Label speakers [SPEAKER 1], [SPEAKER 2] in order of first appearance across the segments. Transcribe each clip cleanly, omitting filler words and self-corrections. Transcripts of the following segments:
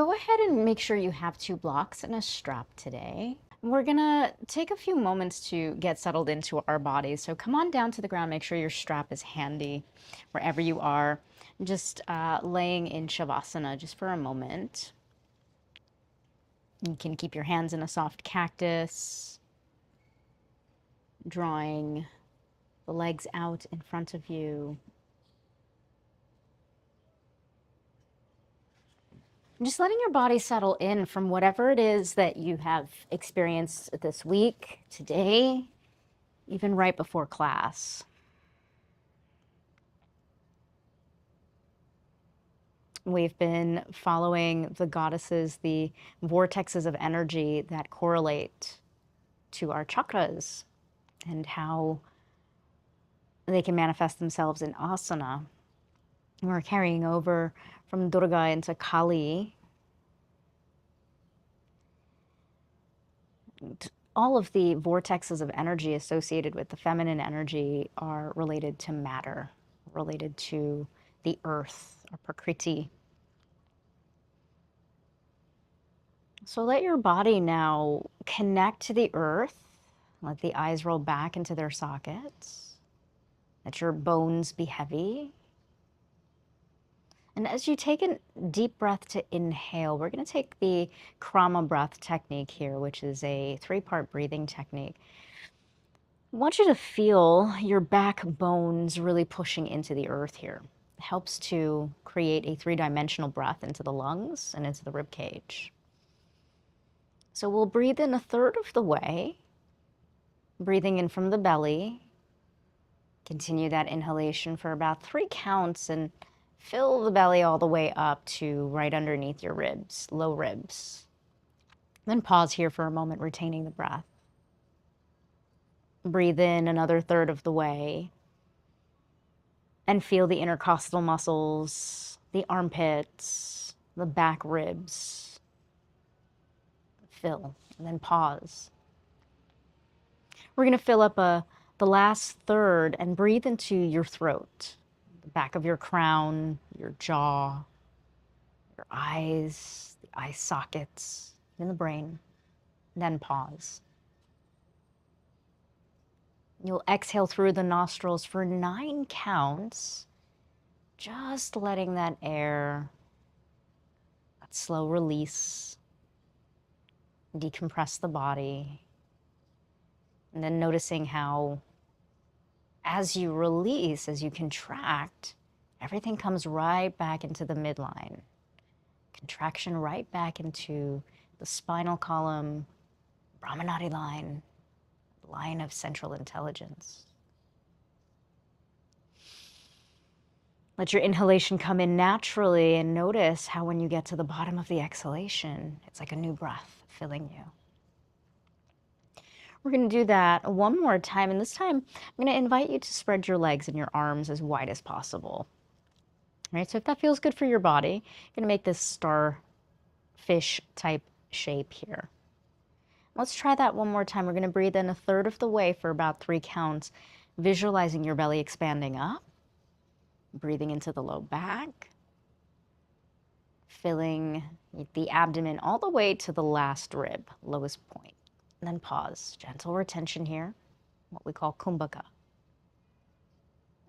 [SPEAKER 1] go ahead and make sure you have 2 blocks and a strap today. We're gonna take a few moments to get settled into our bodies. So come on down to the ground, make sure your strap is handy wherever you are. Just laying in Shavasana just for a moment. You can keep your hands in a soft cactus, drawing the legs out in front of you. Just letting your body settle in from whatever it is that you have experienced this week, today, even right before class. We've been following the goddesses, the vortexes of energy that correlate to our chakras and how they can manifest themselves in asana. And we're carrying over from Durga into Kali. All of the vortexes of energy associated with the feminine energy are related to matter, related to the earth, or Prakriti. So let your body now connect to the earth. Let the eyes roll back into their sockets. Let your bones be heavy. And as you take a deep breath to inhale, we're going to take the Krama breath technique here, which is a 3-part breathing technique. I want you to feel your back bones really pushing into the earth here. It helps to create a 3-dimensional breath into the lungs and into the rib cage. So we'll breathe in 1/3 of the way, breathing in from the belly. Continue that inhalation for about 3 counts and fill the belly all the way up to right underneath your ribs, low ribs. Then pause here for a moment, retaining the breath. Breathe in another 1/3 of the way and feel the intercostal muscles, the armpits, the back ribs. Fill, and then pause. We're going to fill up the last 1/3 and breathe into your throat, the back of your crown, your jaw, your eyes, the eye sockets, in the brain. Then pause. You'll exhale through the nostrils for 9 counts, just letting that air, that slow release, decompress the body. And then noticing how, as you release, as you contract, everything comes right back into the midline. Contraction right back into the spinal column, Brahmanadi line, line of central intelligence. Let your inhalation come in naturally and notice how when you get to the bottom of the exhalation, it's like a new breath filling you. We're going to do that one more time, and this time I'm going to invite you to spread your legs and your arms as wide as possible. All right, so if that feels good for your body, you're going to make this starfish type shape here. Let's try that one more time. We're going to breathe in 1/3 of the way for about 3 counts, visualizing your belly expanding up, breathing into the low back, filling the abdomen all the way to the last rib, lowest point. And then pause, gentle retention here, what we call kumbhaka.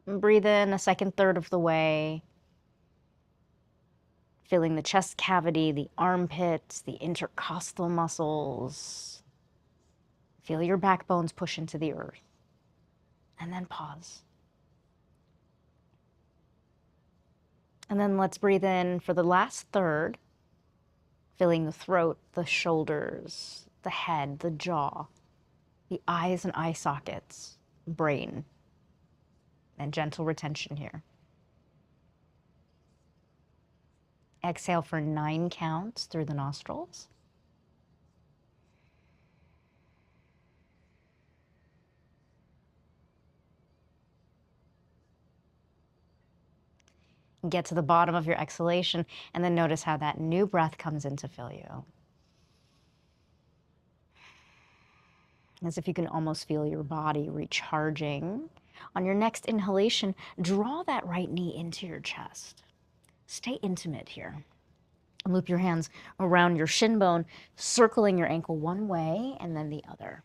[SPEAKER 1] And breathe in a second 1/3 of the way, filling the chest cavity, the armpits, the intercostal muscles. Feel your backbones push into the earth. And then pause. And then let's breathe in for the last 1/3, filling the throat, the shoulders, the head, the jaw, the eyes and eye sockets, brain, and gentle retention here. Exhale for 9 counts through the nostrils. Get to the bottom of your exhalation, and then notice how that new breath comes in to fill you. As if you can almost feel your body recharging. On your next inhalation, draw that right knee into your chest. Stay intimate here. Loop your hands around your shin bone, circling your ankle one way and then the other.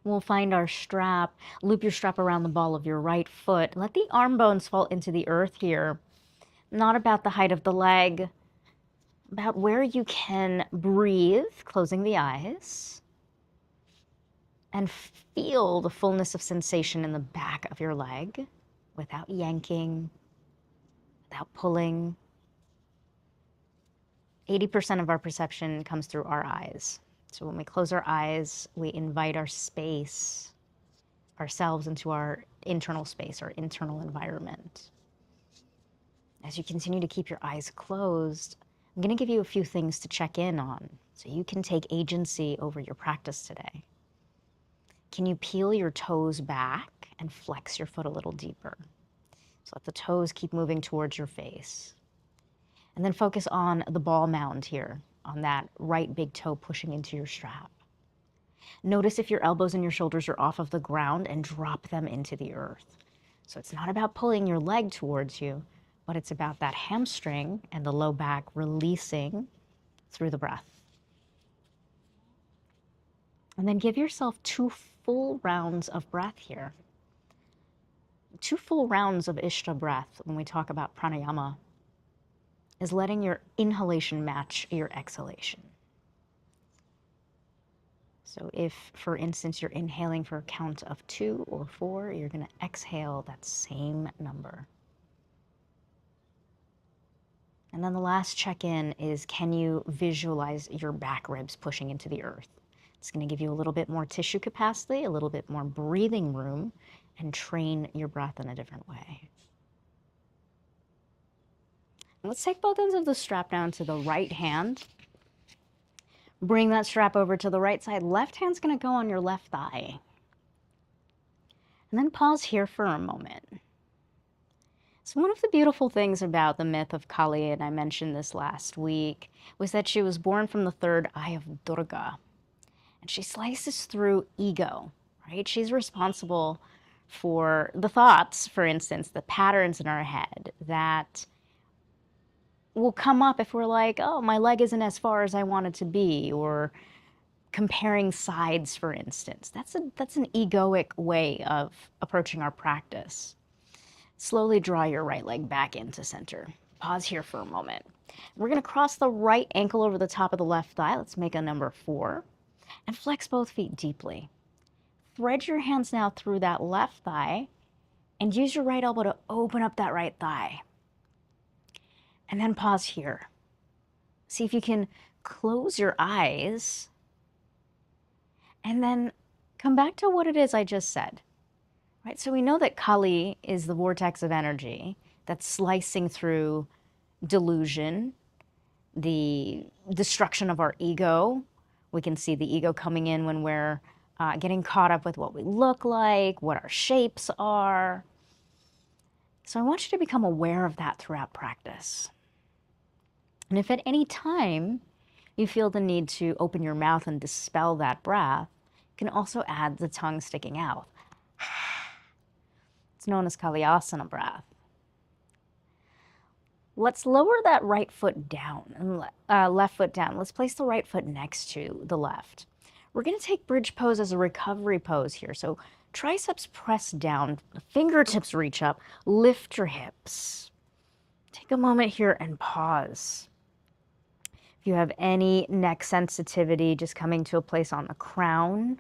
[SPEAKER 1] We'll find our strap. Loop your strap around the ball of your right foot. Let the arm bones fall into the earth here. Not about the height of the leg, about where you can breathe, closing the eyes, and feel the fullness of sensation in the back of your leg without yanking, without pulling. 80% of our perception comes through our eyes. So when we close our eyes, we invite our space, ourselves into our internal space, our internal environment. As you continue to keep your eyes closed, I'm going to give you a few things to check in on so you can take agency over your practice today. Can you peel your toes back and flex your foot a little deeper? So let the toes keep moving towards your face. And then focus on the ball mound here, on that right big toe pushing into your strap. Notice if your elbows and your shoulders are off of the ground and drop them into the earth. So it's not about pulling your leg towards you, but it's about that hamstring and the low back releasing through the breath. And then give yourself 2 full rounds of breath here. 2 full rounds of Ishta breath when we talk about pranayama is letting your inhalation match your exhalation. So if, for instance, you're inhaling for a count of 2 or 4, you're going to exhale that same number. And then the last check-in is, can you visualize your back ribs pushing into the earth? It's going to give you a little bit more tissue capacity, a little bit more breathing room, and train your breath in a different way. Let's take both ends of the strap down to the right hand. Bring that strap over to the right side. Left hand's going to go on your left thigh. And then pause here for a moment. So one of the beautiful things about the myth of Kali, and I mentioned this last week, was that she was born from the third eye of Durga. And she slices through ego, right? She's responsible for the thoughts, for instance, the patterns in our head that will come up if we're like, oh, my leg isn't as far as I want it to be, or comparing sides, for instance. That's an egoic way of approaching our practice. Slowly draw your right leg back into center. Pause here for a moment. We're going to cross the right ankle over the top of the left thigh. Let's make a number 4. And flex both feet deeply. Thread your hands now through that left thigh and use your right elbow to open up that right thigh. And then pause here. See if you can close your eyes and then come back to what it is I just said. Right? So we know that Kali is the vortex of energy that's slicing through delusion, the destruction of our ego. We can see the ego coming in when we're getting caught up with what we look like, what our shapes are. So I want you to become aware of that throughout practice. And if at any time you feel the need to open your mouth and dispel that breath, you can also add the tongue sticking out. It's known as Kalyasana breath. Let's lower that right foot down, and left foot down. Let's place the right foot next to the left. We're going to take bridge pose as a recovery pose here. So triceps press down, fingertips reach up, lift your hips. Take a moment here and pause. If you have any neck sensitivity, just coming to a place on the crown.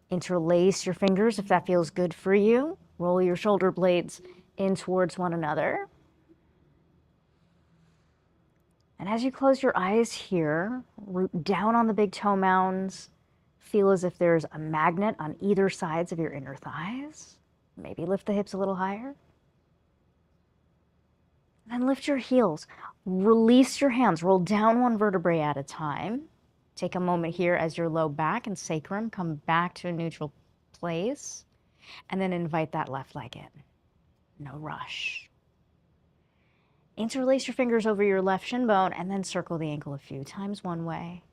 [SPEAKER 1] Interlace your fingers if that feels good for you. Roll your shoulder blades in towards one another. And as you close your eyes here, root down on the big toe mounds. Feel as if there's a magnet on either sides of your inner thighs. Maybe lift the hips a little higher. Then lift your heels. Release your hands. Roll down one vertebrae at a time. Take a moment here as your low back and sacrum come back to a neutral place. And then invite that left leg in. No rush. Interlace your fingers over your left shin bone and then circle the ankle a few times one way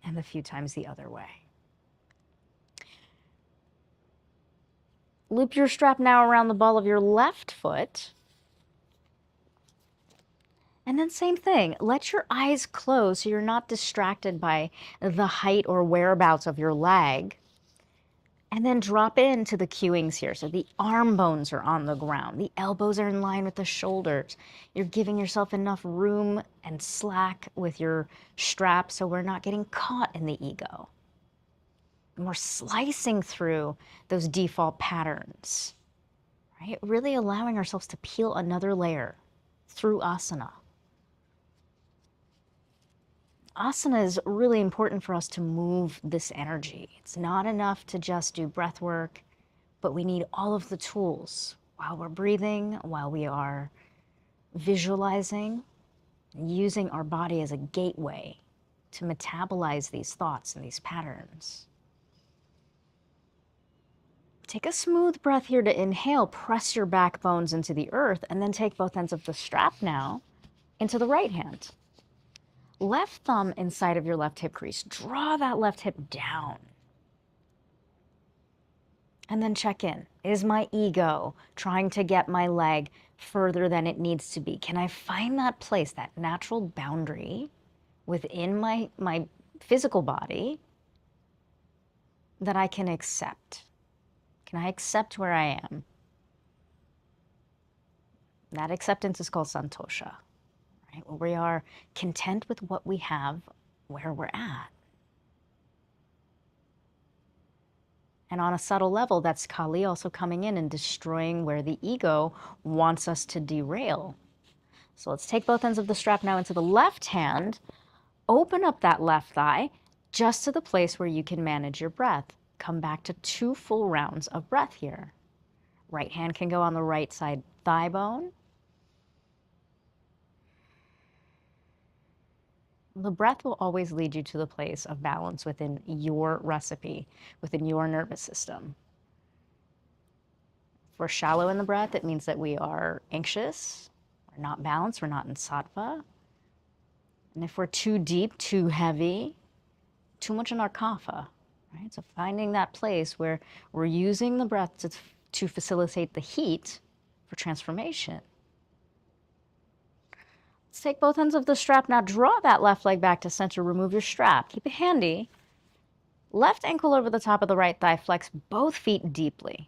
[SPEAKER 1] and a few times the other way. Loop your strap now around the ball of your left foot. And then same thing, let your eyes close so you're not distracted by the height or whereabouts of your leg. And then drop into the cueings here. So the arm bones are on the ground. The elbows are in line with the shoulders. You're giving yourself enough room and slack with your strap so we're not getting caught in the ego. And we're slicing through those default patterns, right? Really allowing ourselves to peel another layer through asana. Asana is really important for us to move this energy. It's not enough to just do breath work, but we need all of the tools while we're breathing, while we are visualizing, using our body as a gateway to metabolize these thoughts and these patterns. Take a smooth breath here to inhale, press your backbones into the earth, and then take both ends of the strap now into the right hand. Left thumb inside of your left hip crease. Draw that left hip down. And then check in. Is my ego trying to get my leg further than it needs to be? Can I find that place, that natural boundary within my physical body that I can accept? Can I accept where I am? That acceptance is called santosha. Right? Where we are content with what we have, where we're at. And on a subtle level, that's Kali also coming in and destroying where the ego wants us to derail. So let's take both ends of the strap now into the left hand, open up that left thigh just to the place where you can manage your breath. Come back to 2 full rounds of breath here. Right hand can go on the right side thigh bone. The breath will always lead you to the place of balance within your recipe, within your nervous system. If we're shallow in the breath, it means that we are anxious, we're not balanced, we're not in sattva. And if we're too deep, too heavy, too much in our kapha, right? So finding that place where we're using the breath to facilitate the heat for transformation. Let's take both ends of the strap now. Draw that left leg back to center. Remove your strap. Keep it handy. Left ankle over the top of the right thigh. Flex both feet deeply.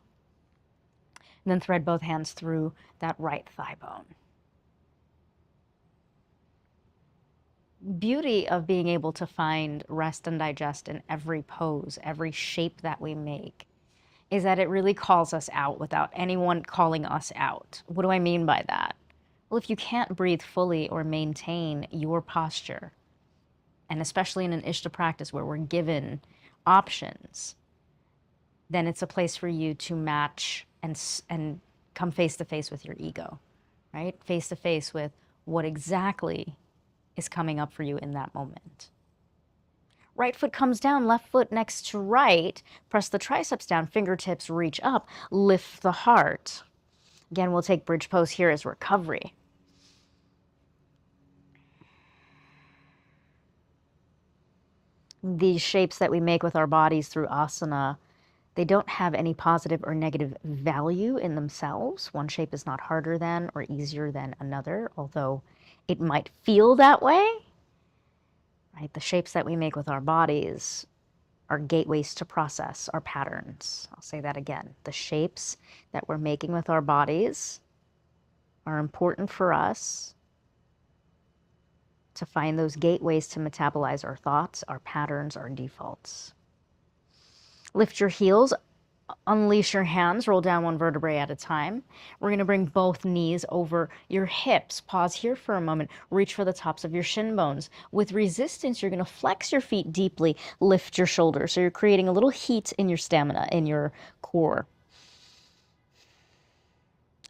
[SPEAKER 1] And then thread both hands through that right thigh bone. Beauty of being able to find rest and digest in every pose, every shape that we make, is that it really calls us out without anyone calling us out. What do I mean by that? Well, if you can't breathe fully or maintain your posture, and especially in an Ishta practice where we're given options, then it's a place for you to match and come face to face with your ego, right? Face to face with what exactly is coming up for you in that moment. Right foot comes down, left foot next to right. Press the triceps down, fingertips reach up, lift the heart. Again, we'll take bridge pose here as recovery. These shapes that we make with our bodies through asana, they don't have any positive or negative value in themselves. One shape is not harder than or easier than another, although it might feel that way. Right? The shapes that we make with our bodies are gateways to process our patterns. I'll say that again. The shapes that we're making with our bodies are important for us to find those gateways to metabolize our thoughts, our patterns, our defaults. Lift your heels, unleash your hands, roll down 1 vertebrae at a time. We're going to bring both knees over your hips. Pause here for a moment. Reach for the tops of your shin bones. With resistance, you're going to flex your feet deeply, lift your shoulders. So you're creating a little heat in your stamina, in your core.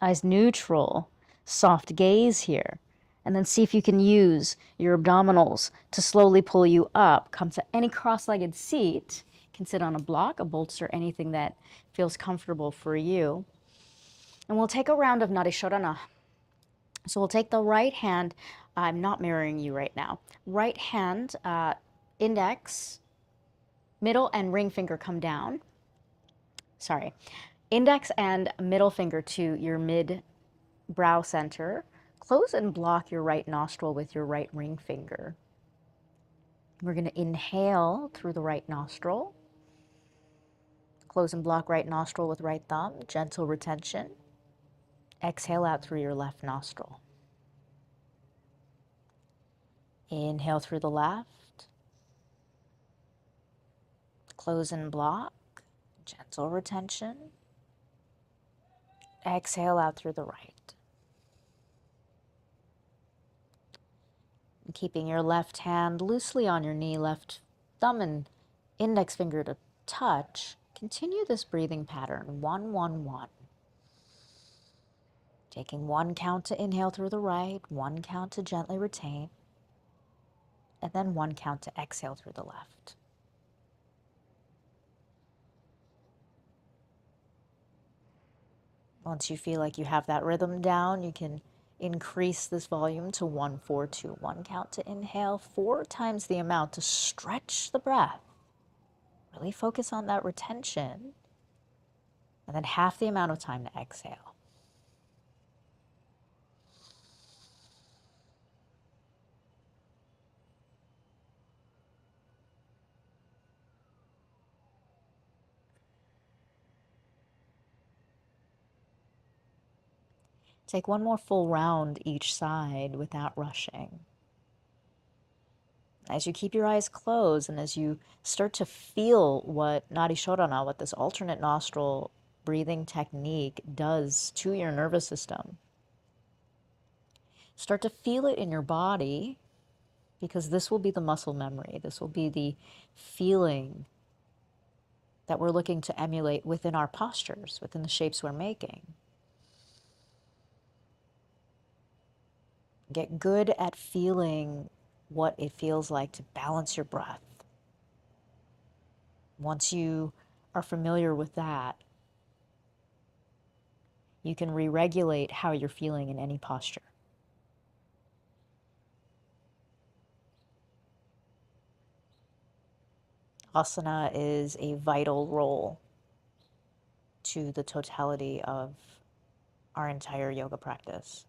[SPEAKER 1] Eyes neutral, soft gaze here. And then see if you can use your abdominals to slowly pull you up. Come to any cross-legged seat. You can sit on a block, a bolster, anything that feels comfortable for you. And we'll take a round of Nadi Shodhana. So we'll take the right hand. I'm not mirroring you right now. Right hand, index, middle, and ring finger come down. Sorry. Index and middle finger to your mid brow center. Close and block your right nostril with your right ring finger. We're going to inhale through the right nostril. Close and block right nostril with right thumb, gentle retention. Exhale out through your left nostril. Inhale through the left. Close and block, gentle retention. Exhale out through the right. And keeping your left hand loosely on your knee, left thumb and index finger to touch, continue this breathing pattern, 1, 1, 1. Taking 1 count to inhale through the right, 1 count to gently retain, and then 1 count to exhale through the left. Once you feel like you have that rhythm down, you can increase this volume to 1, 4, 2. 1 count to inhale, 4 times the amount to stretch the breath. Really focus on that retention, and then half the amount of time to exhale. Take 1 more full round each side without rushing. As you keep your eyes closed and as you start to feel what Nadi Shodhana, what this alternate nostril breathing technique does to your nervous system, start to feel it in your body, because this will be the muscle memory. This will be the feeling that we're looking to emulate within our postures, within the shapes we're making. Get good at feeling what it feels like to balance your breath. Once you are familiar with that, you can re-regulate how you're feeling in any posture. Asana is a vital role to the totality of our entire yoga practice.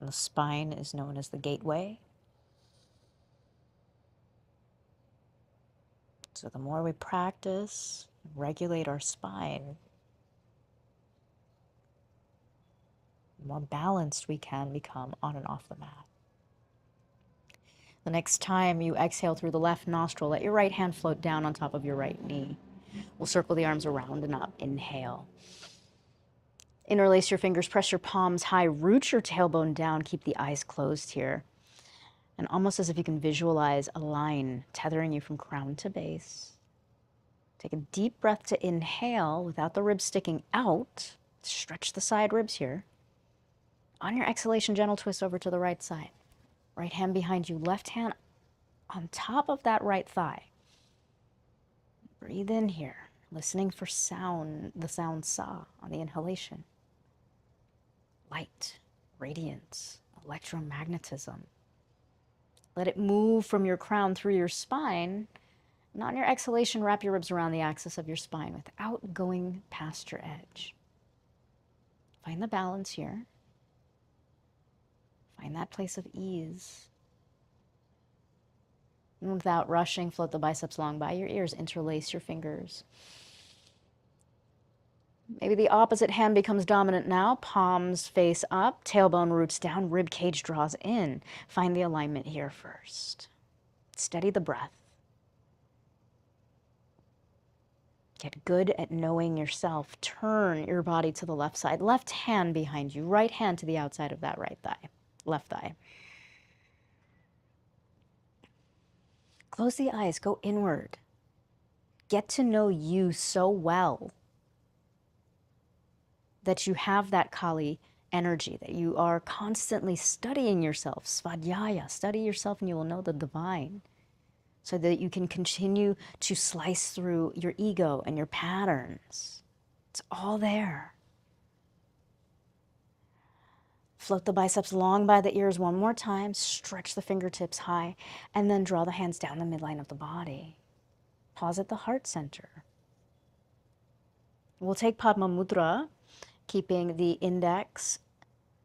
[SPEAKER 1] And the spine is known as the gateway. So the more we practice, regulate our spine, the more balanced we can become on and off the mat. The next time you exhale through the left nostril, let your right hand float down on top of your right knee. We'll circle the arms around and up. Inhale. Interlace your fingers, press your palms high, root your tailbone down, keep the eyes closed here. And almost as if you can visualize a line tethering you from crown to base. Take a deep breath to inhale without the ribs sticking out. Stretch the side ribs here. On your exhalation, gentle twist over to the right side. Right hand behind you, left hand on top of that right thigh. Breathe in here, listening for sound, the sound sa on the inhalation. Light, radiance, electromagnetism. Let it move from your crown through your spine. And on your exhalation, wrap your ribs around the axis of your spine without going past your edge. Find the balance here. Find that place of ease. And without rushing, float the biceps long by your ears. Interlace your fingers. Maybe the opposite hand becomes dominant now. Palms face up, tailbone roots down, rib cage draws in. Find the alignment here first. Steady the breath. Get good at knowing yourself. Turn your body to the left side. Left hand behind you. Right hand to the outside of that right thigh. Left thigh. Close the eyes. Go inward. Get to know you so well that you have that Kali energy, that you are constantly studying yourself. Svadhyaya. Study yourself and you will know the divine, so that you can continue to slice through your ego and your patterns. It's all there. Float the biceps long by the ears one more time. Stretch the fingertips high. And then draw the hands down the midline of the body. Pause at the heart center. We'll take Padma Mudra, keeping the index,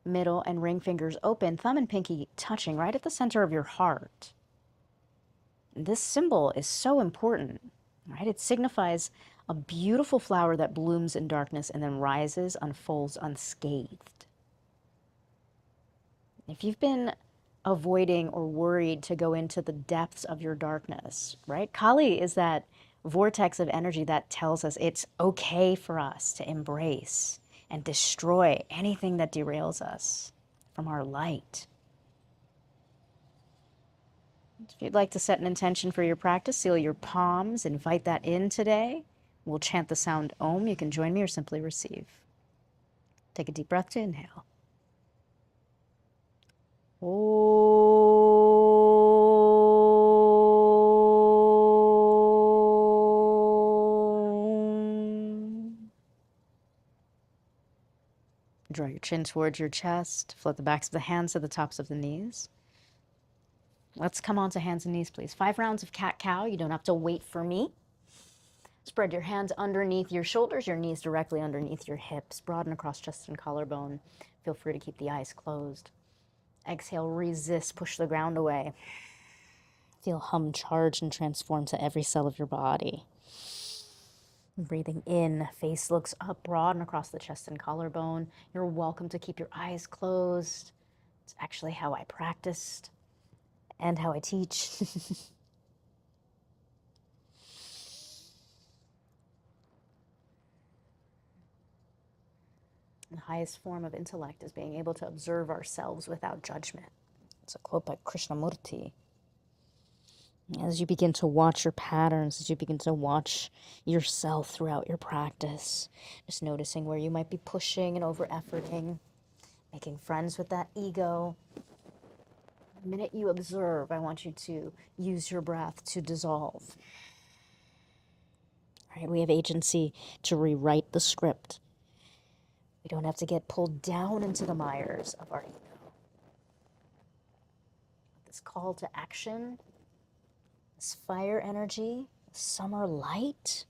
[SPEAKER 1] middle, and ring fingers open, thumb and pinky touching right at the center of your heart. This symbol is so important, right? It signifies a beautiful flower that blooms in darkness and then rises, unfolds unscathed. If you've been avoiding or worried to go into the depths of your darkness, right? Kali is that vortex of energy that tells us it's okay for us to embrace and destroy anything that derails us from our light. If you'd like to set an intention for your practice, seal your palms, invite that in today. We'll chant the sound Om. You can join me or simply receive. Take a deep breath to inhale. Om. Draw your chin towards your chest. Float the backs of the hands to the tops of the knees. Let's come on to hands and knees, please. 5 rounds of cat-cow. You don't have to wait for me. Spread your hands underneath your shoulders, your knees directly underneath your hips. Broaden across chest and collarbone. Feel free to keep the eyes closed. Exhale, resist, push the ground away. Feel hum charge and transform to every cell of your body. Breathing in, face looks up, broaden across the chest and collarbone. You're welcome to keep your eyes closed. It's actually how I practiced and how I teach. The highest form of intellect is being able to observe ourselves without judgment. It's a quote by Krishnamurti. As you begin to watch your patterns, as you begin to watch yourself throughout your practice, just noticing where you might be pushing and over-efforting, making friends with that ego. The minute you observe, I want you to use your breath to dissolve. All right, we have agency to rewrite the script. We don't have to get pulled down into the mires of our ego. This call to action, this fire energy, summer light,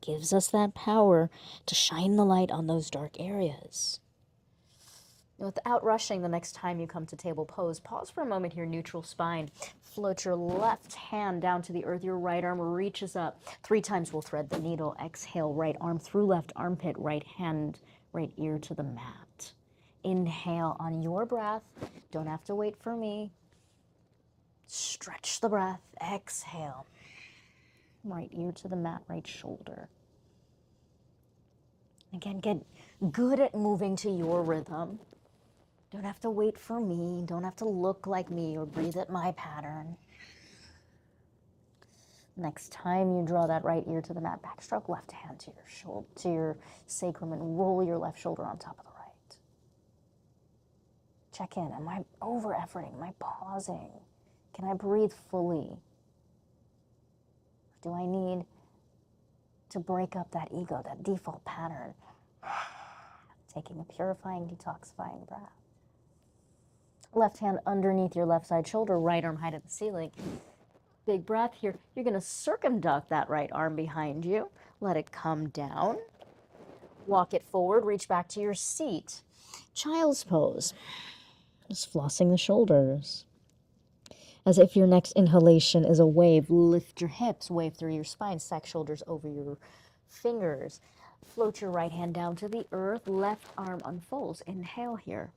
[SPEAKER 1] gives us that power to shine the light on those dark areas. Without rushing, the next time you come to table pose, pause for a moment here, neutral spine. Float your left hand down to the earth. Your right arm reaches up. 3 times we'll thread the needle. Exhale, right arm through left armpit, right hand, right ear to the mat. Inhale on your breath. Don't have to wait for me. Stretch the breath. Exhale. Right ear to the mat, right shoulder. Again, get good at moving to your rhythm. Don't have to wait for me. Don't have to look like me or breathe at my pattern. Next time you draw that right ear to the mat, backstroke left hand to your shoulder, to your sacrum, and roll your left shoulder on top of the right. Check in. Am I over-efforting? Am I pausing? Can I breathe fully? Do I need to break up that ego, that default pattern? Taking a purifying, detoxifying breath. Left hand underneath your left side shoulder, right arm high to the ceiling. Big breath here. You're going to circumduct that right arm behind you. Let it come down. Walk it forward. Reach back to your seat. Child's pose. Just flossing the shoulders. As if your next inhalation is a wave, lift your hips, wave through your spine, stack shoulders over your fingers. Float your right hand down to the earth. Left arm unfolds. Inhale here.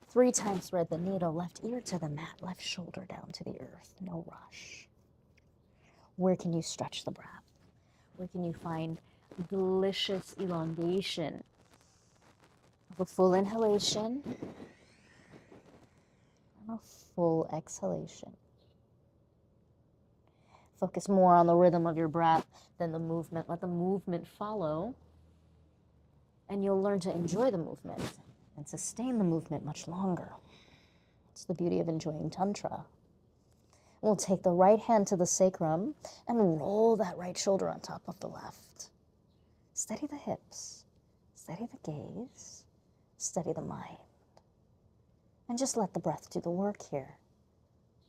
[SPEAKER 1] 3 times thread the needle, left ear to the mat, left shoulder down to the earth. No rush. Where can you stretch the breath? Where can you find delicious elongation of a full inhalation and a full exhalation? Focus more on the rhythm of your breath than the movement. Let the movement follow, and you'll learn to enjoy the movement and sustain the movement much longer. It's the beauty of enjoying Tantra. We'll take the right hand to the sacrum and roll that right shoulder on top of the left. Steady the hips, steady the gaze, steady the mind. And just let the breath do the work here.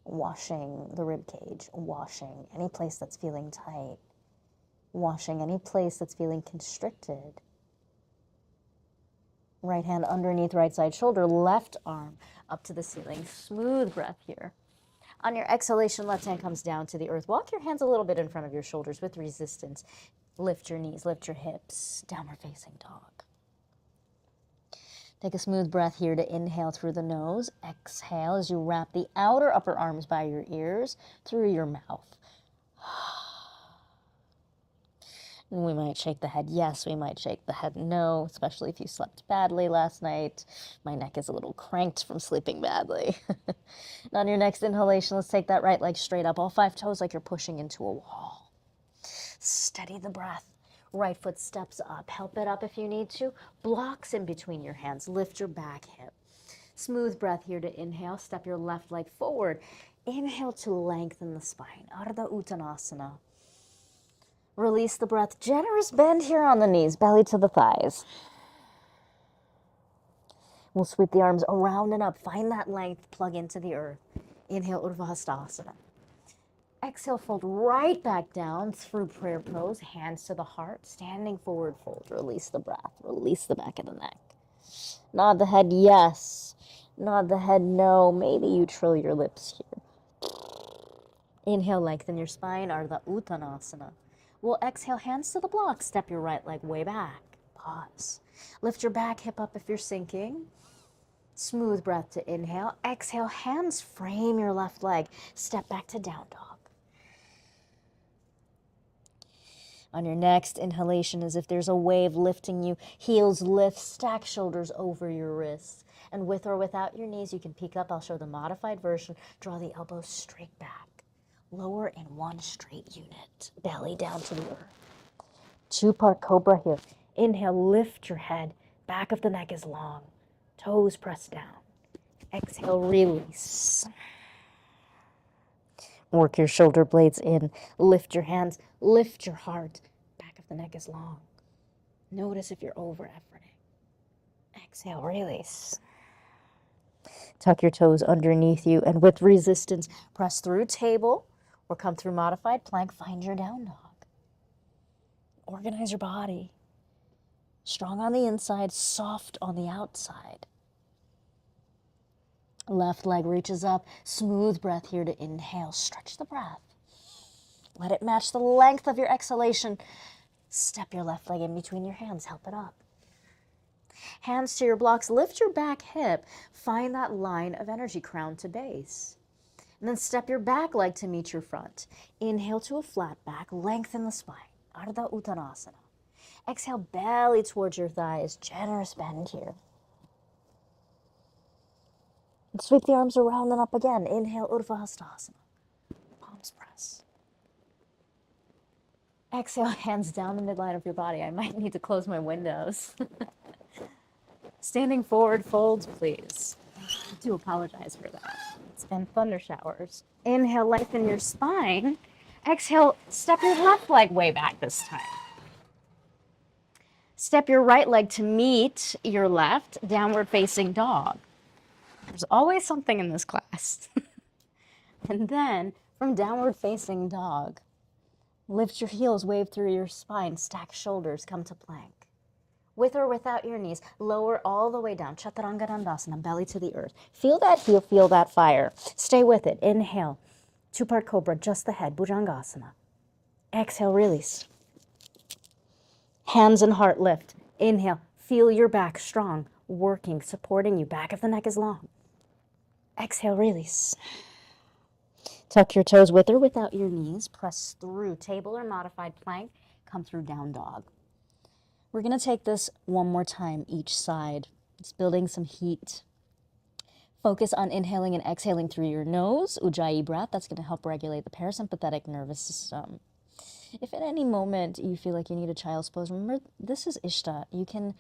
[SPEAKER 1] Washing the rib cage, washing any place that's feeling tight, washing any place that's feeling constricted, Right hand underneath right side shoulder, left arm up to the ceiling. Smooth breath here. On your exhalation, left hand comes down to the earth. Walk your hands a little bit in front of your shoulders with resistance. Lift your knees, lift your hips. Downward facing dog. Take a smooth breath here to inhale through the nose. Exhale as you wrap the outer upper arms by your ears through your mouth. We might shake the head yes, we might shake the head no, especially if you slept badly last night. My neck is a little cranked from sleeping badly. And on your next inhalation, let's take that right leg straight up, all 5 toes like you're pushing into a wall. Steady the breath. Right foot steps up. Help it up if you need to. Blocks in between your hands. Lift your back hip. Smooth breath here to inhale. Step your left leg forward. Inhale to lengthen the spine. Ardha Uttanasana. Release the breath. Generous bend here on the knees, belly to the thighs. We'll sweep the arms around and up. Find that length, plug into the earth. Inhale, Urdhva Hastasana. Exhale, fold right back down through prayer pose, hands to the heart, standing forward fold. Release the breath, release the back of the neck. Nod the head yes, nod the head no. Maybe you trill your lips here. Inhale, lengthen your spine, Ardha Uttanasana. We'll exhale, hands to the block. Step your right leg way back. Pause. Lift your back hip up if you're sinking. Smooth breath to inhale. Exhale, hands frame your left leg. Step back to down dog. On your next inhalation, as if there's a wave lifting you, heels lift, stack shoulders over your wrists. And with or without your knees, you can peek up. I'll show the modified version. Draw the elbows straight back. Lower in one straight unit. Belly down to the earth. 2-part cobra here. Inhale, lift your head. Back of the neck is long. Toes press down. Exhale, release. Work your shoulder blades in. Lift your hands. Lift your heart. Back of the neck is long. Notice if you're over efforting. Exhale, release. Tuck your toes underneath you, and with resistance, press through table or come through modified plank. Find your down dog. Organize your body. Strong on the inside, soft on the outside. Left leg reaches up. Smooth breath here to inhale. Stretch the breath. Let it match the length of your exhalation. Step your left leg in between your hands. Help it up. Hands to your blocks. Lift your back hip. Find that line of energy, crown to base. And then step your back leg to meet your front. Inhale to a flat back. Lengthen the spine. Ardha Uttanasana. Exhale, belly towards your thighs. Generous bend here. And sweep the arms around and up again. Inhale, Urdhva Hastasana. Palms press. Exhale, hands down the midline of your body. I might need to close my windows. Standing forward folds, please. I do apologize for that. It's been thunder showers. Inhale, lengthen your spine. Exhale, step your left leg way back this time. Step your right leg to meet your left, downward facing dog. There's always something in this class. And then from downward facing dog, lift your heels, wave through your spine, stack shoulders, come to plank. With or without your knees, lower all the way down. Chaturanga Dandasana, belly to the earth. Feel that heel, feel that fire. Stay with it. Inhale, 2-part cobra, just the head, Bhujangasana. Exhale, release. Hands and heart lift. Inhale, feel your back strong, working, supporting you. Back of the neck is long. Exhale, release. Tuck your toes with or without your knees. Press through table or modified plank. Come through down dog. We're going to take this one more time each side. It's building some heat. Focus on inhaling and exhaling through your nose. Ujjayi breath. That's going to help regulate the parasympathetic nervous system. If at any moment you feel like you need a child's pose, remember this is Ishta. You can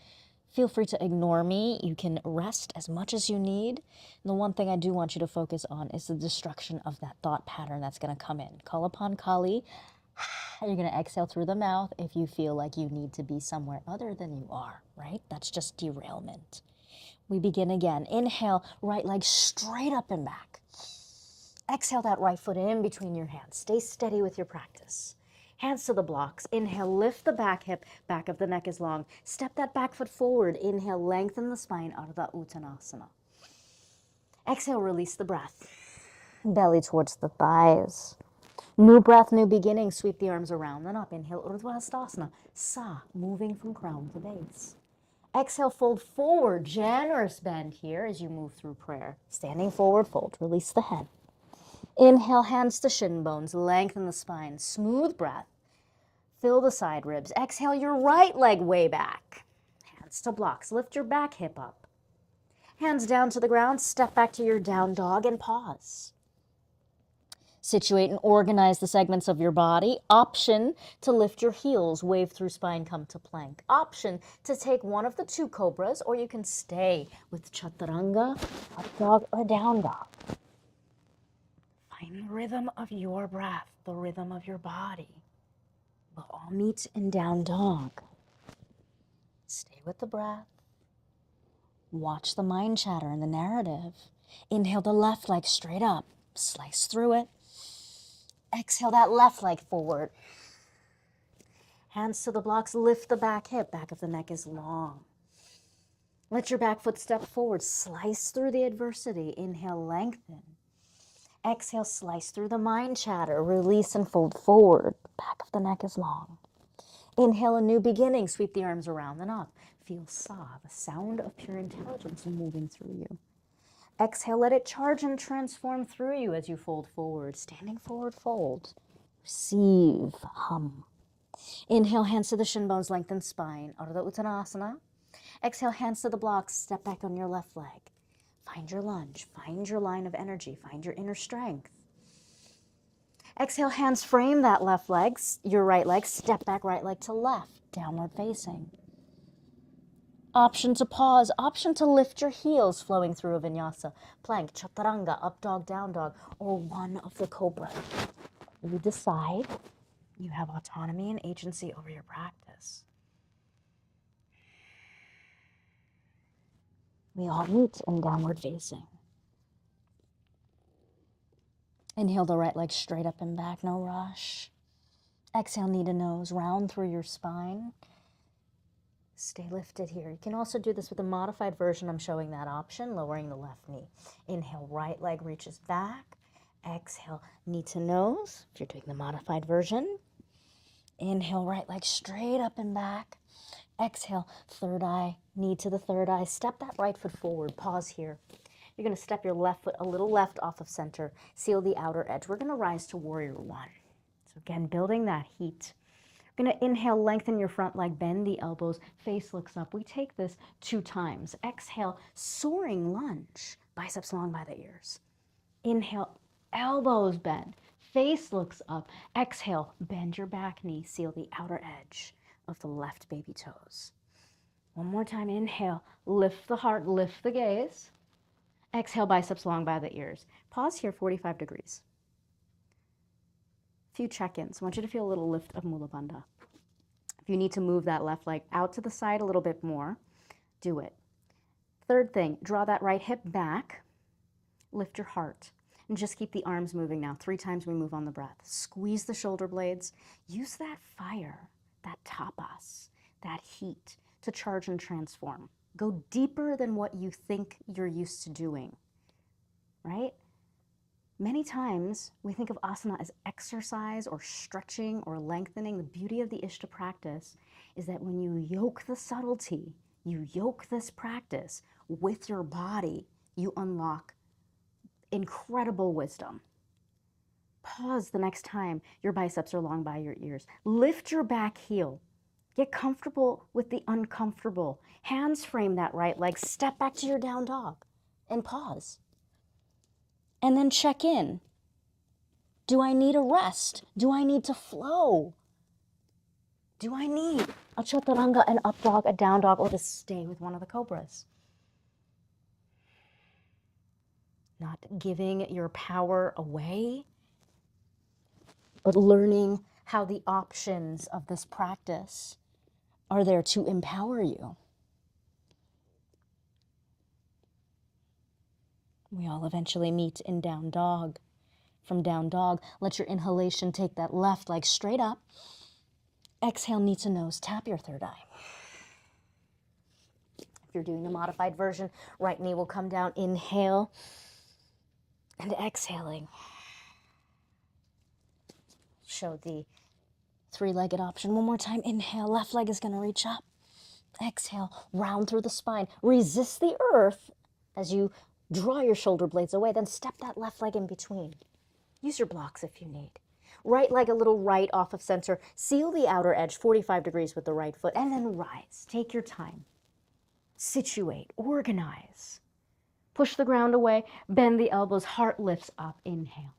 [SPEAKER 1] feel free to ignore me. You can rest as much as you need. And the one thing I do want you to focus on is the destruction of that thought pattern that's going to come in. Call upon Kali. You're going to exhale through the mouth if you feel like you need to be somewhere other than you are, right? That's just derailment. We begin again. Inhale, right leg straight up and back. Exhale that right foot in between your hands. Stay steady with your practice. Hands to the blocks. Inhale, lift the back hip, back of the neck is long. Step that back foot forward. Inhale, lengthen the spine, Ardha Uttanasana. Exhale, release the breath. Belly towards the thighs. New breath, new beginning. Sweep the arms around and up. Inhale, Urdhva Hastasana. Sa, moving from crown to base. Exhale, fold forward. Generous bend here as you move through prayer. Standing forward, fold. Release the head. Inhale, hands to shin bones. Lengthen the spine. Smooth breath. Fill the side ribs. Exhale, your right leg way back. Hands to blocks. Lift your back hip up. Hands down to the ground. Step back to your down dog and pause. Situate and organize the segments of your body. Option to lift your heels, wave through spine, come to plank. Option to take one of the two cobras, or you can stay with chaturanga, up dog, or down dog. Find the rhythm of your breath, the rhythm of your body. We'll all meet in down dog. Stay with the breath. Watch the mind chatter and the narrative. Inhale the left leg straight up. Slice through it. Exhale that left leg forward. Hands to the blocks, lift the back hip. Back of the neck is long. Let your back foot step forward. Slice through the adversity. Inhale, lengthen. Exhale, slice through the mind chatter. Release and fold forward. Back of the neck is long. Inhale, a new beginning. Sweep the arms around and up. Feel Sa, the sound of pure intelligence moving through you. Exhale, let it charge and transform through you as you fold forward. Standing forward, fold. Receive, hum. Inhale, hands to the shin bones, lengthen spine. Ardha Uttanasana. Exhale, hands to the blocks. Step back on your left leg. Find your lunge. Find your line of energy. Find your inner strength. Exhale, hands frame that left leg, your right leg. Step back, right leg to left. Downward facing. Option to pause, option to lift your heels, flowing through a vinyasa, plank, chaturanga, up dog, down dog, or one of the cobras. You decide. You have autonomy and agency over your practice. We all meet in downward facing. Inhale the right leg straight up and back, no rush. Exhale, knee to nose, round through your spine. Stay lifted here. You can also do this with a modified version. I'm showing that option, lowering the left knee. Inhale, right leg reaches back. Exhale, knee to nose, if you're doing the modified version. Inhale, right leg straight up and back. Exhale, third eye, knee to the third eye. Step that right foot forward. Pause here. You're going to step your left foot a little left off of center. Seal the outer edge. We're going to rise to warrior one. So again, building that heat. You're going to inhale, lengthen your front leg, bend the elbows, face looks up. We take this 2 times. Exhale, soaring lunge, biceps long by the ears. Inhale, elbows bend, face looks up. Exhale, bend your back knee, seal the outer edge of the left baby toes. One more time, inhale, lift the heart, lift the gaze. Exhale, biceps long by the ears. Pause here, 45 degrees. Few check-ins. I want you to feel a little lift of Mula Bandha. If you need to move that left leg out to the side a little bit more, do it. Third thing, draw that right hip back, lift your heart, and just keep the arms moving now. 3 times we move on the breath. Squeeze the shoulder blades. Use that fire, that tapas, that heat to charge and transform. Go deeper than what you think you're used to doing, right? Many times we think of asana as exercise or stretching or lengthening. The beauty of the Ishta practice is that when you yoke the subtlety, you yoke this practice with your body, you unlock incredible wisdom. Pause the next time your biceps are long by your ears. Lift your back heel. Get comfortable with the uncomfortable. Hands frame that right leg. Step back to your down dog and pause. And then check in. Do I need a rest? Do I need to flow? Do I need a chaturanga, an up dog, a down dog, or to stay with one of the cobras? Not giving your power away, but learning how the options of this practice are there to empower you. We all eventually meet in down dog. from down dog. Let your inhalation take that left leg straight up. Exhale, knee to nose, tap your third eye. If you're doing the modified version, right knee will come down, inhale, and exhaling. Show the three-legged option one more time. Inhale, left leg is gonna reach up. Exhale, round through the spine. Resist the earth as you draw your shoulder blades away, then step that left leg in between. Use your blocks if you need. Right leg a little right off of center. Seal the outer edge, 45 degrees with the right foot, and then rise. Take your time. Situate, organize. Push the ground away, bend the elbows, heart lifts up. Inhale.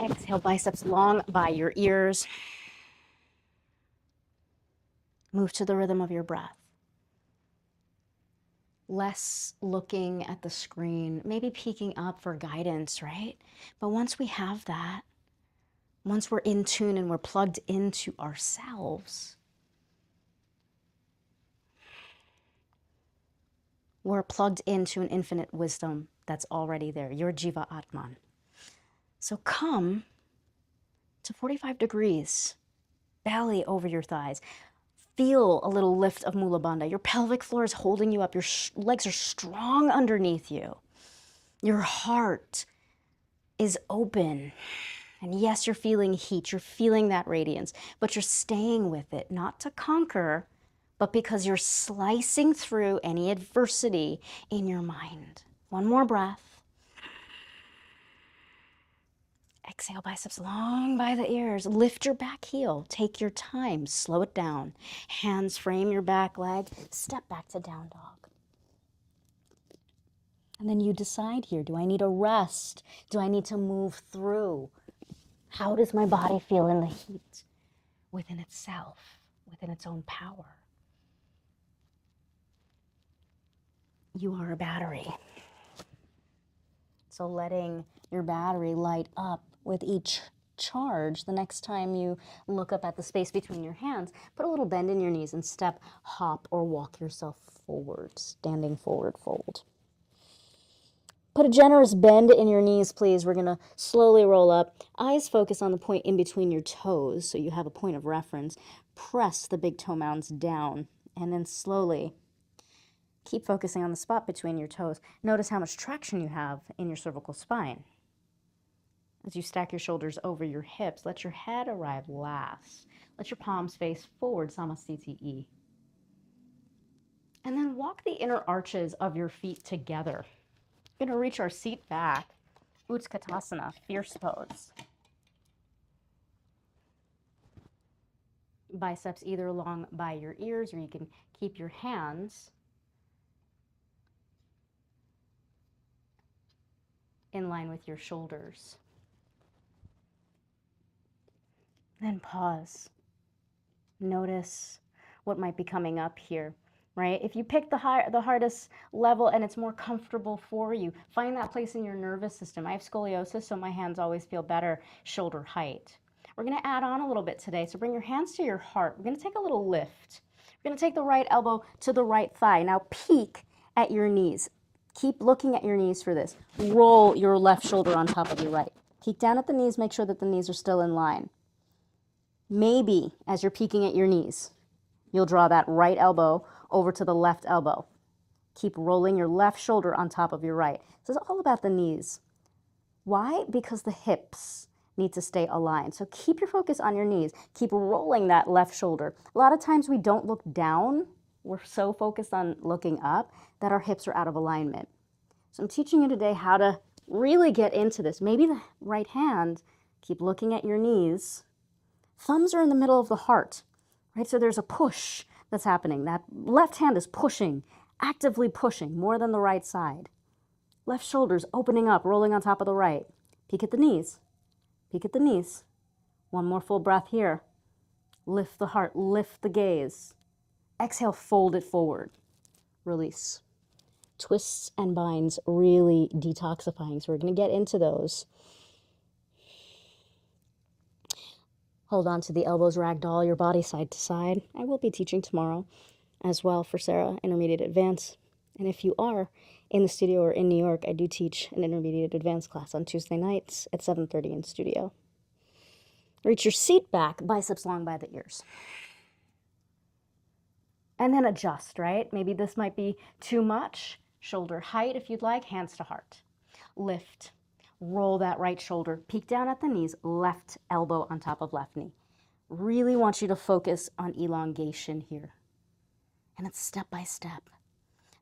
[SPEAKER 1] Exhale, biceps long by your ears. Move to the rhythm of your breath. Less looking at the screen, maybe peeking up for guidance, right? But once we have that, once we're in tune and we're plugged into ourselves, we're plugged into an infinite wisdom that's already there, your Jiva Atman. So come to 45 degrees, belly over your thighs. Feel a little lift of Mula Bandha. Your pelvic floor is holding you up. Your legs are strong underneath you. Your heart is open. And yes, you're feeling heat. You're feeling that radiance, but you're staying with it, not to conquer, but because you're slicing through any adversity in your mind. One more breath. Exhale, biceps long by the ears. Lift your back heel. Take your time. Slow it down. Hands frame your back leg. Step back to down dog. And then you decide here, do I need a rest? Do I need to move through? How does my body feel in the heat? Within itself, within its own power. You are a battery. So letting your battery light up with each charge, the next time you look up at the space between your hands, put a little bend in your knees and step, hop, or walk yourself forward, standing forward fold. Put a generous bend in your knees, please. We're gonna slowly roll up. Eyes focus on the point in between your toes, so you have a point of reference. Press the big toe mounds down, and then slowly keep focusing on the spot between your toes. Notice how much traction you have in your cervical spine. As you stack your shoulders over your hips, let your head arrive last. Let your palms face forward, Samasthiti. And then walk the inner arches of your feet together. We're going to reach our seat back, Utkatasana, fierce pose. Biceps either along by your ears, or you can keep your hands in line with your shoulders. Then pause. Notice what might be coming up here, right? If you pick the hardest level and it's more comfortable for you, find that place in your nervous system. I have scoliosis, so my hands always feel better shoulder height. We're going to add on a little bit today, so bring your hands to your heart. We're going to take a little lift. We're going to take the right elbow to the right thigh. Now peek at your knees. Keep looking at your knees for this. Roll your left shoulder on top of your right. Peek down at the knees, make sure that the knees are still in line. Maybe, as you're peeking at your knees, you'll draw that right elbow over to the left elbow. Keep rolling your left shoulder on top of your right. This is all about the knees. Why? Because the hips need to stay aligned. So keep your focus on your knees. Keep rolling that left shoulder. A lot of times we don't look down. We're so focused on looking up that our hips are out of alignment. So I'm teaching you today how to really get into this. Maybe the right hand, keep looking at your knees. Thumbs are in the middle of the heart, right? So there's a push that's happening. That left hand is pushing, actively pushing, more than the right side. Left shoulder's opening up, rolling on top of the right. Peek at the knees. Peek at the knees. One more full breath here. Lift the heart, lift the gaze. Exhale, fold it forward. Release. Twists and binds, really detoxifying. So we're going to get into those. Hold on to the elbows, ragdoll your body side to side. I will be teaching tomorrow as well for Sarah, Intermediate Advanced. And if you are in the studio or in New York, I do teach an intermediate advanced class on Tuesday nights at 7:30 in studio. Reach your seat back, biceps long by the ears. And then adjust, right? Maybe this might be too much. Shoulder height if you'd like, hands to heart. Lift, roll that right shoulder, peek down at the knees, left elbow on top of left knee. Really want you to focus on elongation here. And it's step by step.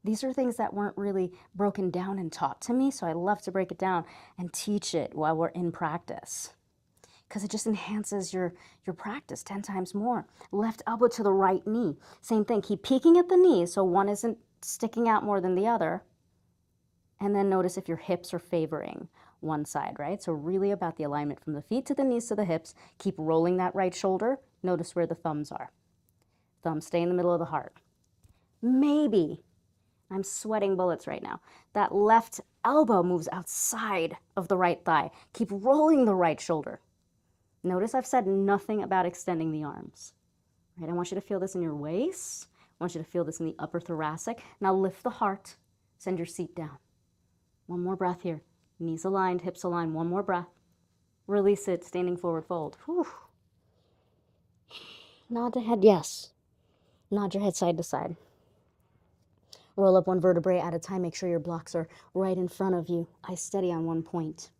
[SPEAKER 1] These are things that weren't really broken down and taught to me, so I love to break it down and teach it while we're in practice, because it just enhances your practice 10 times more. Left elbow to the right knee. Same thing, keep peeking at the knees so one isn't sticking out more than the other. And then notice if your hips are favoring one side, right? So really about the alignment from the feet to the knees to the hips. Keep rolling that right shoulder. Notice where the thumbs are. Thumbs stay in the middle of the heart. Maybe, I'm sweating bullets right now, that left elbow moves outside of the right thigh. Keep rolling the right shoulder. Notice I've said nothing about extending the arms. Right? I want you to feel this in your waist. I want you to feel this in the upper thoracic. Now lift the heart. Send your seat down. One more breath here. Knees aligned, hips aligned. One more breath. Release it, standing forward fold. Whew. Nod the head, yes. Nod your head side to side. Roll up one vertebrae at a time. Make sure your blocks are right in front of you. Eyes steady on one point.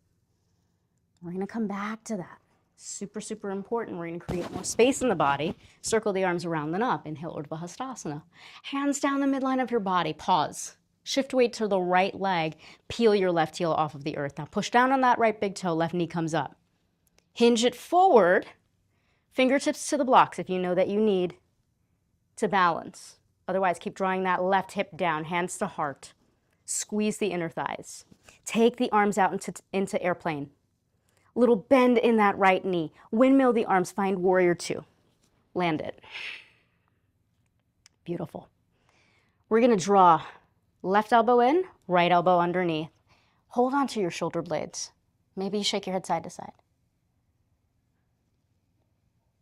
[SPEAKER 1] We're going to come back to that. Super, super important. We're going to create more space in the body. Circle the arms around and up. Inhale, Urdhva Hastasana. Hands down the midline of your body. Pause. Shift weight to the right leg. Peel your left heel off of the earth. Now push down on that right big toe. Left knee comes up. Hinge it forward. Fingertips to the blocks if you know that you need to balance. Otherwise, keep drawing that left hip down, hands to heart. Squeeze the inner thighs. Take the arms out into airplane. Little bend in that right knee. Windmill the arms, find warrior two. Land it. Beautiful. We're gonna draw left elbow in, right elbow underneath. Hold on to your shoulder blades. Maybe you shake your head side to side.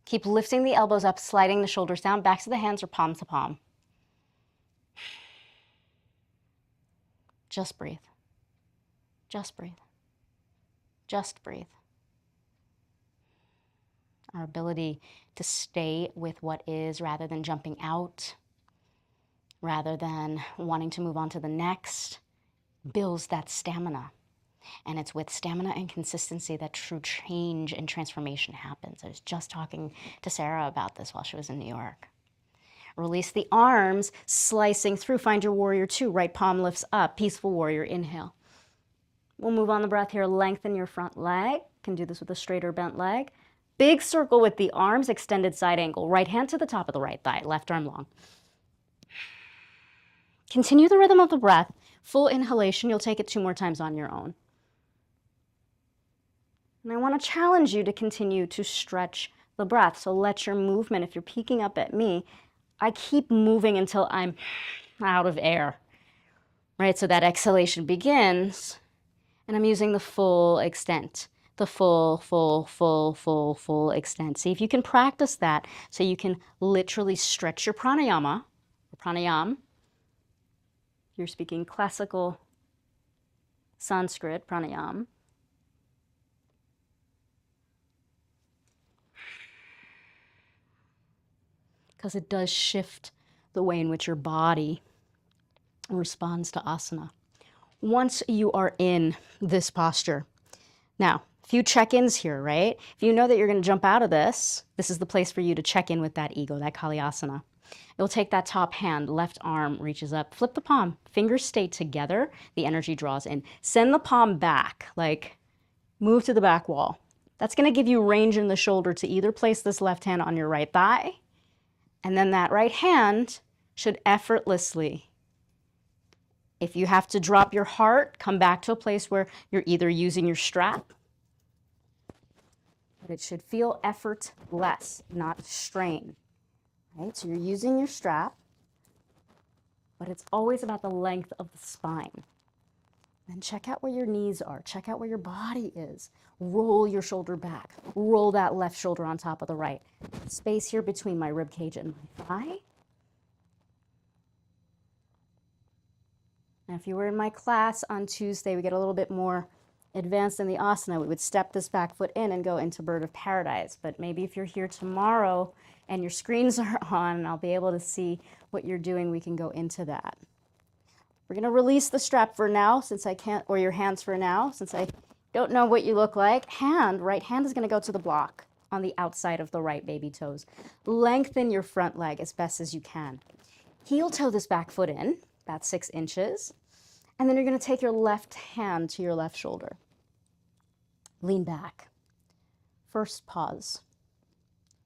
[SPEAKER 1] Keep lifting the elbows up, sliding the shoulders down, backs of the hands or palm to palm. Just breathe. Just breathe. Just breathe. Our ability to stay with what is rather than jumping out, rather than wanting to move on to the next, builds that stamina. And it's with stamina and consistency that true change and transformation happens. I was just talking to Sarah about this while she was in New York. Release the arms, slicing through. Find your warrior two. Right palm lifts up. Peaceful warrior. Inhale. We'll move on the breath here. Lengthen your front leg. Can do this with a straight or bent leg. Big circle with the arms, extended side angle. Right hand to the top of the right thigh. Left arm long. Continue the rhythm of the breath. Full inhalation. You'll take it 2 more times on your own. And I want to challenge you to continue to stretch the breath. So let your movement, if you're peeking up at me, I keep moving until I'm out of air, right? So that exhalation begins, and I'm using the full extent, the full extent. See if you can practice that so you can literally stretch your pranayama, or pranayam. You're speaking classical Sanskrit, pranayam. Because it does shift the way in which your body responds to asana. Once you are in this posture, now, a few check-ins here, right? If you know that you're going to jump out of this, this is the place for you to check in with that ego, that Kali asana. You'll take that top hand, left arm reaches up, flip the palm, fingers stay together, the energy draws in. Send the palm back, like move to the back wall. That's going to give you range in the shoulder to either place this left hand on your right thigh, and then that right hand should effortlessly, if you have to drop your heart, come back to a place where you're either using your strap, but it should feel effortless, not strain. Right? So you're using your strap, but it's always about the length of the spine. Then check out where your knees are. Check out where your body is. Roll your shoulder back. Roll that left shoulder on top of the right. Space here between my rib cage and my thigh. Now, if you were in my class on Tuesday, we get a little bit more advanced in the asana. We would step this back foot in and go into bird of paradise. But maybe if you're here tomorrow and your screens are on and I'll be able to see what you're doing, we can go into that. We're going to release the strap for now, since I can't, or your hands for now, since I don't know what you look like. Right hand is going to go to the block on the outside of the right baby toes. Lengthen your front leg as best as you can. Heel toe this back foot in, about 6 inches. And then you're going to take your left hand to your left shoulder. Lean back. First pause.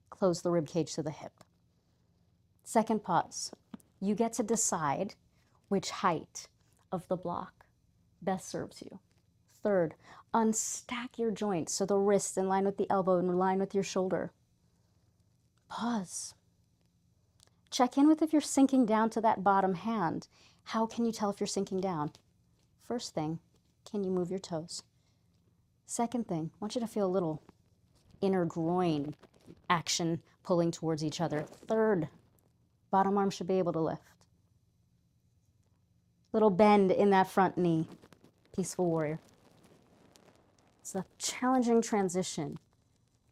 [SPEAKER 1] Close the rib cage to the hip. Second pause. You get to decide which height of the block best serves you. Third, unstack your joints so the wrist in line with the elbow and in line with your shoulder. Pause. Check in with if you're sinking down to that bottom hand. How can you tell if you're sinking down? First thing, can you move your toes? Second thing, I want you to feel a little inner groin action pulling towards each other. Third, bottom arm should be able to lift. Little bend in that front knee. Peaceful warrior. It's a challenging transition.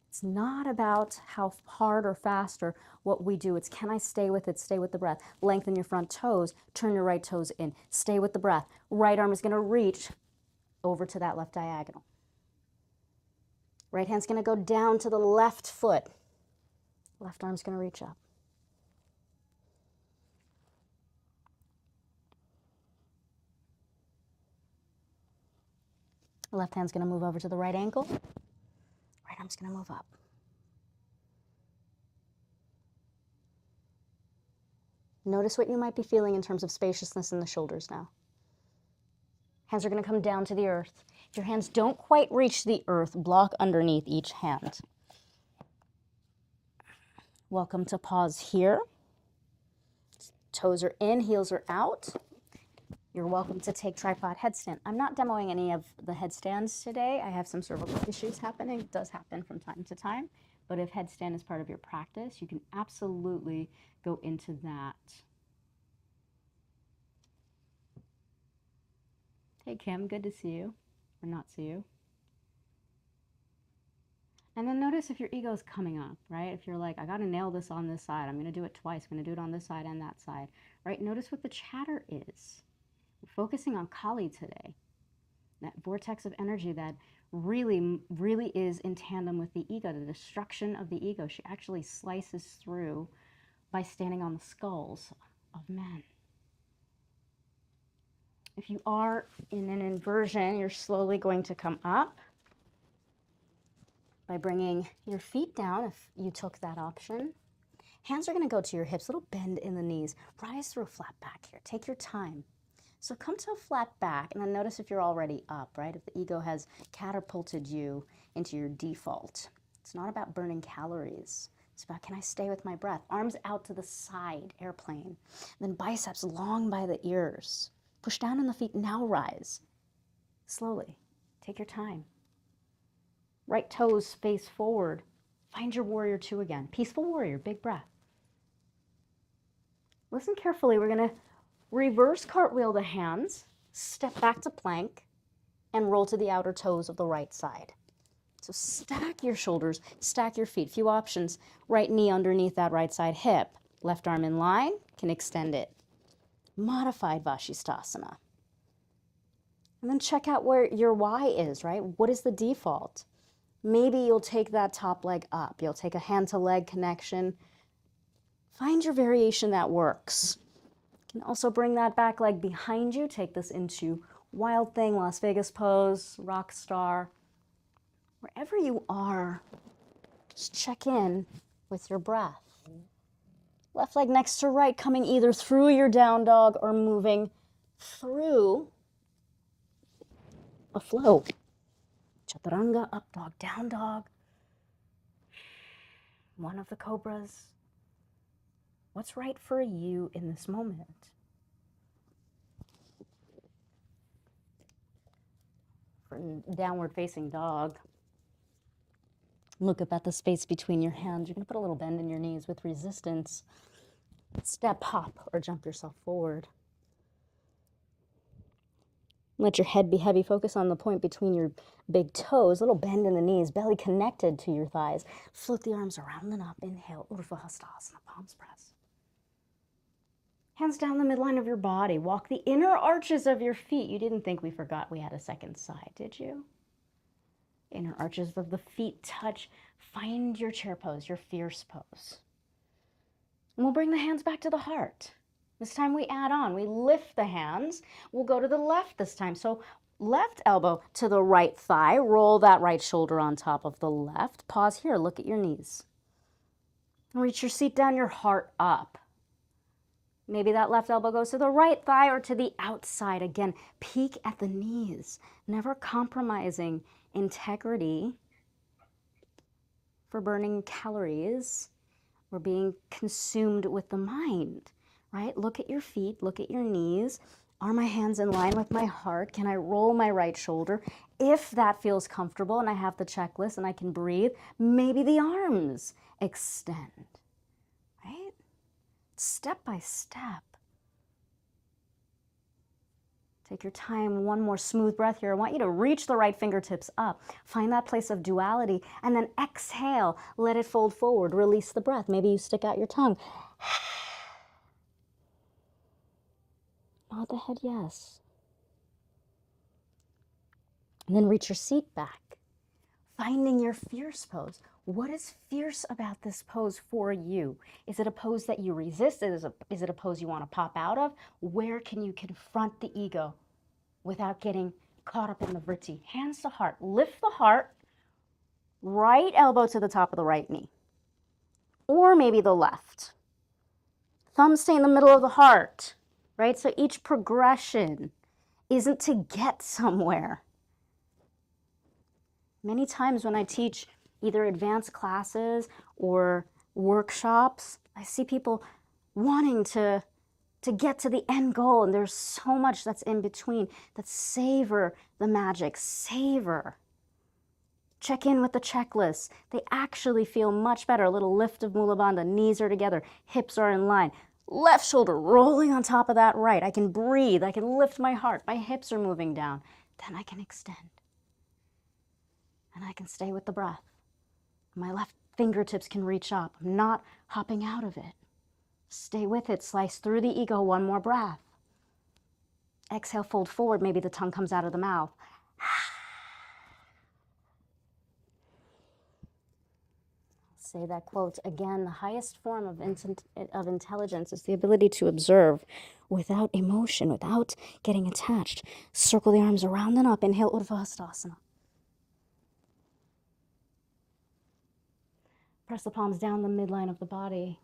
[SPEAKER 1] It's not about how hard or fast or what we do. It's can I stay with it, stay with the breath. Lengthen your front toes, turn your right toes in. Stay with the breath. Right arm is going to reach over to that left diagonal. Right hand's going to go down to the left foot. Left arm's going to reach up. Left hand's going to move over to the right ankle. Right arm's going to move up. Notice what you might be feeling in terms of spaciousness in the shoulders now. Hands are going to come down to the earth. If your hands don't quite reach the earth, block underneath each hand. Welcome to pause here. Toes are in, heels are out. You're welcome to take tripod headstand. I'm not demoing any of the headstands today. I have some cervical issues happening. It does happen from time to time. But if headstand is part of your practice, you can absolutely go into that. Hey, Kim, good to see you, or not see you. And then notice if your ego is coming up, right? If you're like, I got to nail this on this side. I'm going to do it twice. I'm going to do it on this side and that side, right? Notice what the chatter is. We're focusing on Kali today, that vortex of energy that really is in tandem with the ego, the destruction of the ego. She actually slices through by standing on the skulls of men. If you are in an inversion, you're slowly going to come up by bringing your feet down if you took that option. Hands are going to go to your hips, little bend in the knees. Rise through a flat back here. Take your time. So come to a flat back, and then notice if you're already up, right? If the ego has catapulted you into your default. It's not about burning calories. It's about, can I stay with my breath? Arms out to the side, airplane. Then biceps long by the ears. Push down on the feet, now rise. Slowly, take your time. Right toes face forward. Find your warrior two again. Peaceful warrior, big breath. Listen carefully, we're gonna reverse cartwheel the hands, step back to plank, and roll to the outer toes of the right side. So stack your shoulders, stack your feet. Few options. Right knee underneath that right side hip. Left arm in line, can extend it. Modified Vashisthasana. And then check out where your Y is, right? What is the default? Maybe you'll take that top leg up. You'll take a hand to leg connection. Find your variation that works. You can also bring that back leg behind you. Take this into Wild Thing, Las Vegas pose, rock star. Wherever you are, just check in with your breath. Left leg next to right, coming either through your down dog or moving through a flow. Chaturanga, up dog, down dog. One of the cobras. What's right for you in this moment? For downward facing dog, look up at the space between your hands. You're going to put a little bend in your knees with resistance. Step, hop, or jump yourself forward. Let your head be heavy. Focus on the point between your big toes, little bend in the knees, belly connected to your thighs. Float the arms around and up. Inhale, Urdhva Hastasana, palms press. Hands down the midline of your body. Walk the inner arches of your feet. You didn't think we forgot we had a second side, did you? Inner arches of the feet touch. Find your chair pose, your fierce pose. And we'll bring the hands back to the heart. This time we add on. We lift the hands. We'll go to the left this time. So left elbow to the right thigh. Roll that right shoulder on top of the left. Pause here. Look at your knees. Reach your seat down, your heart up. Maybe that left elbow goes to the right thigh or to the outside. Again, peek at the knees. Never compromising integrity for burning calories or being consumed with the mind, right? Look at your feet, look at your knees. Are my hands in line with my heart? Can I roll my right shoulder? If that feels comfortable and I have the checklist and I can breathe, maybe the arms extend, right? Step by step. Take your time, one more smooth breath here. I want you to reach the right fingertips up. Find that place of duality and then exhale. Let it fold forward. Release the breath. Maybe you stick out your tongue. Nod the head yes. And then reach your seat back. Finding your fierce pose. What is fierce about this pose for you? Is it a pose that you resist? Is it a pose you want to pop out of? Where can you confront the ego without getting caught up in the vritti? Hands to heart. Lift the heart. Right elbow to the top of the right knee. Or maybe the left. Thumbs stay in the middle of the heart, right? So each progression isn't to get somewhere. Many times when I teach either advanced classes or workshops, I see people wanting to get to the end goal, and there's so much that's in between. That savor the magic, savor. Check in with the checklist. They actually feel much better. A little lift of Mula Bandha, knees are together, hips are in line. Left shoulder rolling on top of that right. I can breathe, I can lift my heart, my hips are moving down. Then I can extend. And I can stay with the breath. My left fingertips can reach up. I'm not hopping out of it. Stay with it. Slice through the ego. One more breath. Exhale, fold forward. Maybe the tongue comes out of the mouth. Say that quote again. The highest form of intelligence is the ability to observe without emotion, without getting attached. Circle the arms around and up. Inhale, Urdhva Hastasana. Press the palms down the midline of the body.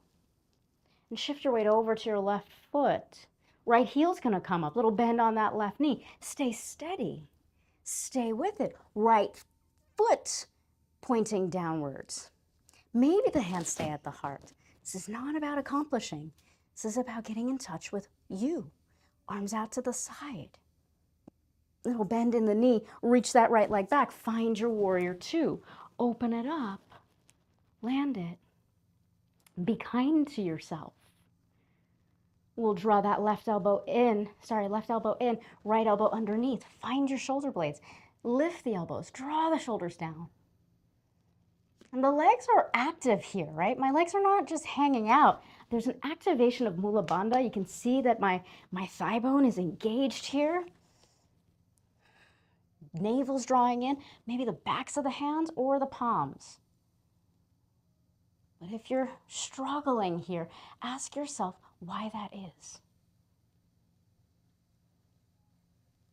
[SPEAKER 1] And shift your weight over to your left foot. Right heel's going to come up. Little bend on that left knee. Stay steady. Stay with it. Right foot pointing downwards. Maybe the hands stay at the heart. This is not about accomplishing. This is about getting in touch with you. Arms out to the side. Little bend in the knee. Reach that right leg back. Find your warrior two. Open it up. Land it. Be kind to yourself. We'll draw that left elbow in, right elbow underneath. Find your shoulder blades. Lift the elbows, draw the shoulders down. And the legs are active here, right? My legs are not just hanging out. There's an activation of Mula Bandha. You can see that my thigh bone is engaged here. Navel's drawing in, maybe the backs of the hands or the palms. But if you're struggling here, ask yourself why that is.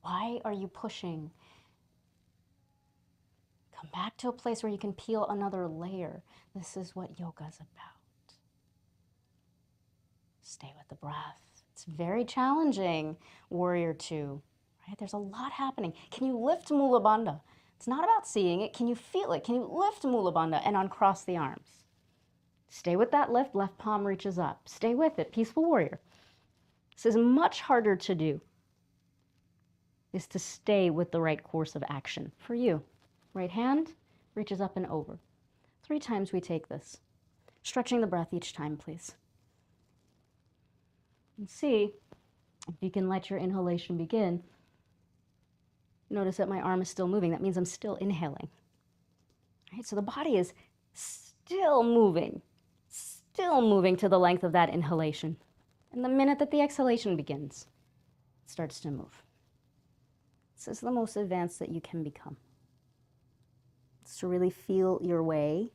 [SPEAKER 1] Why are you pushing? Come back to a place where you can peel another layer. This is what yoga's about. Stay with the breath. It's very challenging, warrior two. Right? There's a lot happening. Can you lift Mula Bandha? It's not about seeing it. Can you feel it? Can you lift Mula Bandha and uncross the arms? Stay with that lift, left palm reaches up. Stay with it, peaceful warrior. This is much harder to do, is to stay with the right course of action for you. Right hand reaches up and over. 3 times we take this. Stretching the breath each time, please. And see if you can let your inhalation begin Notice that my arm is still moving. That means I'm still inhaling. Right? So the body is still moving to the length of that inhalation. And the minute that the exhalation begins, it starts to move. This is the most advanced that you can become. It's to really feel your way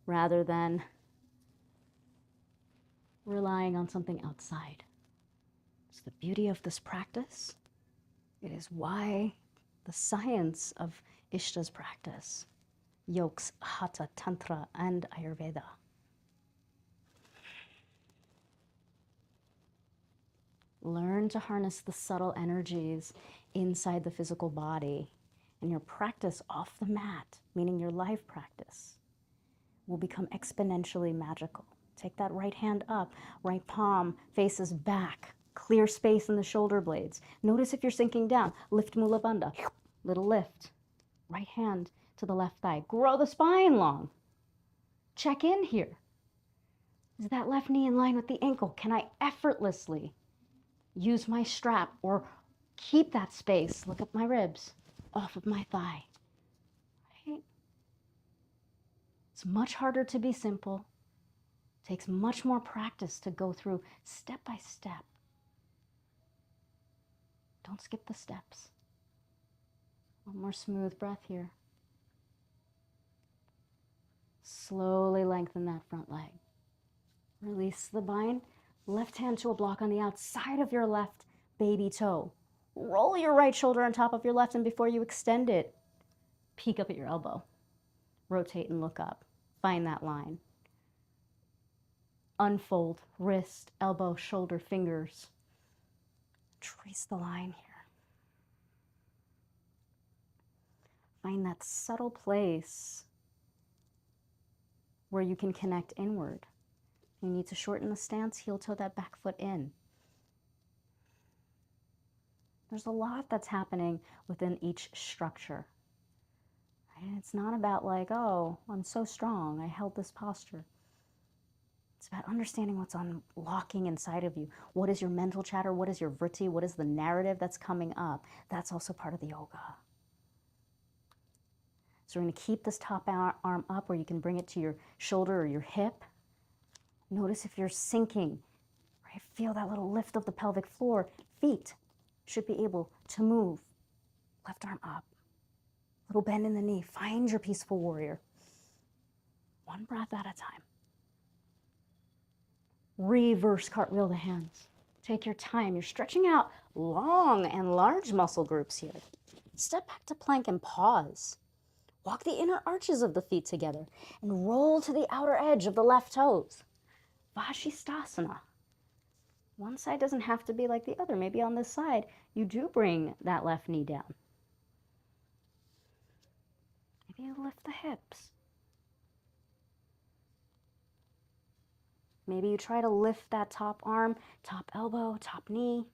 [SPEAKER 1] rather than relying on something outside. It's the beauty of this practice. It is why the science of Ishta's practice, yog's, hatha, tantra, and Ayurveda. Learn to harness the subtle energies inside the physical body, and your practice off the mat, meaning your life practice, will become exponentially magical. Take that right hand up, right palm faces back, clear space in the shoulder blades. Notice if you're sinking down. Lift Mula Bandha, little lift. Right hand to the left thigh. Grow the spine long. Check in here. Is that left knee in line with the ankle? Can I effortlessly use my strap or keep that space? Look at my ribs off of my thigh. Right? It's much harder to be simple. It takes much more practice to go through step by step. Don't skip the steps. One more smooth breath here. Slowly lengthen that front leg. Release the bind. Left hand to a block on the outside of your left baby toe. Roll your right shoulder on top of your left, and before you extend it, peek up at your elbow. Rotate and look up. Find that line. Unfold wrist, elbow, shoulder, fingers. Trace the line here. Find that subtle place where you can connect inward. You need to shorten the stance, heel toe that back foot in. There's a lot that's happening within each structure. Right? It's not about like, oh, I'm so strong, I held this posture. It's about understanding what's unlocking inside of you. What is your mental chatter? What is your vritti? What is the narrative that's coming up? That's also part of the yoga. So we're going to keep this top arm up where you can bring it to your shoulder or your hip. Notice if you're sinking, right? Feel that little lift of the pelvic floor. Feet should be able to move. Left arm up. Little bend in the knee. Find your peaceful warrior. One breath at a time. Reverse cartwheel the hands. Take your time. You're stretching out long and large muscle groups here. Step back to plank and pause. Walk the inner arches of the feet together and roll to the outer edge of the left toes. Vashisthasana. One side doesn't have to be like the other. Maybe on this side, you do bring that left knee down. Maybe you lift the hips. Maybe you try to lift that top arm, top elbow, top knee. You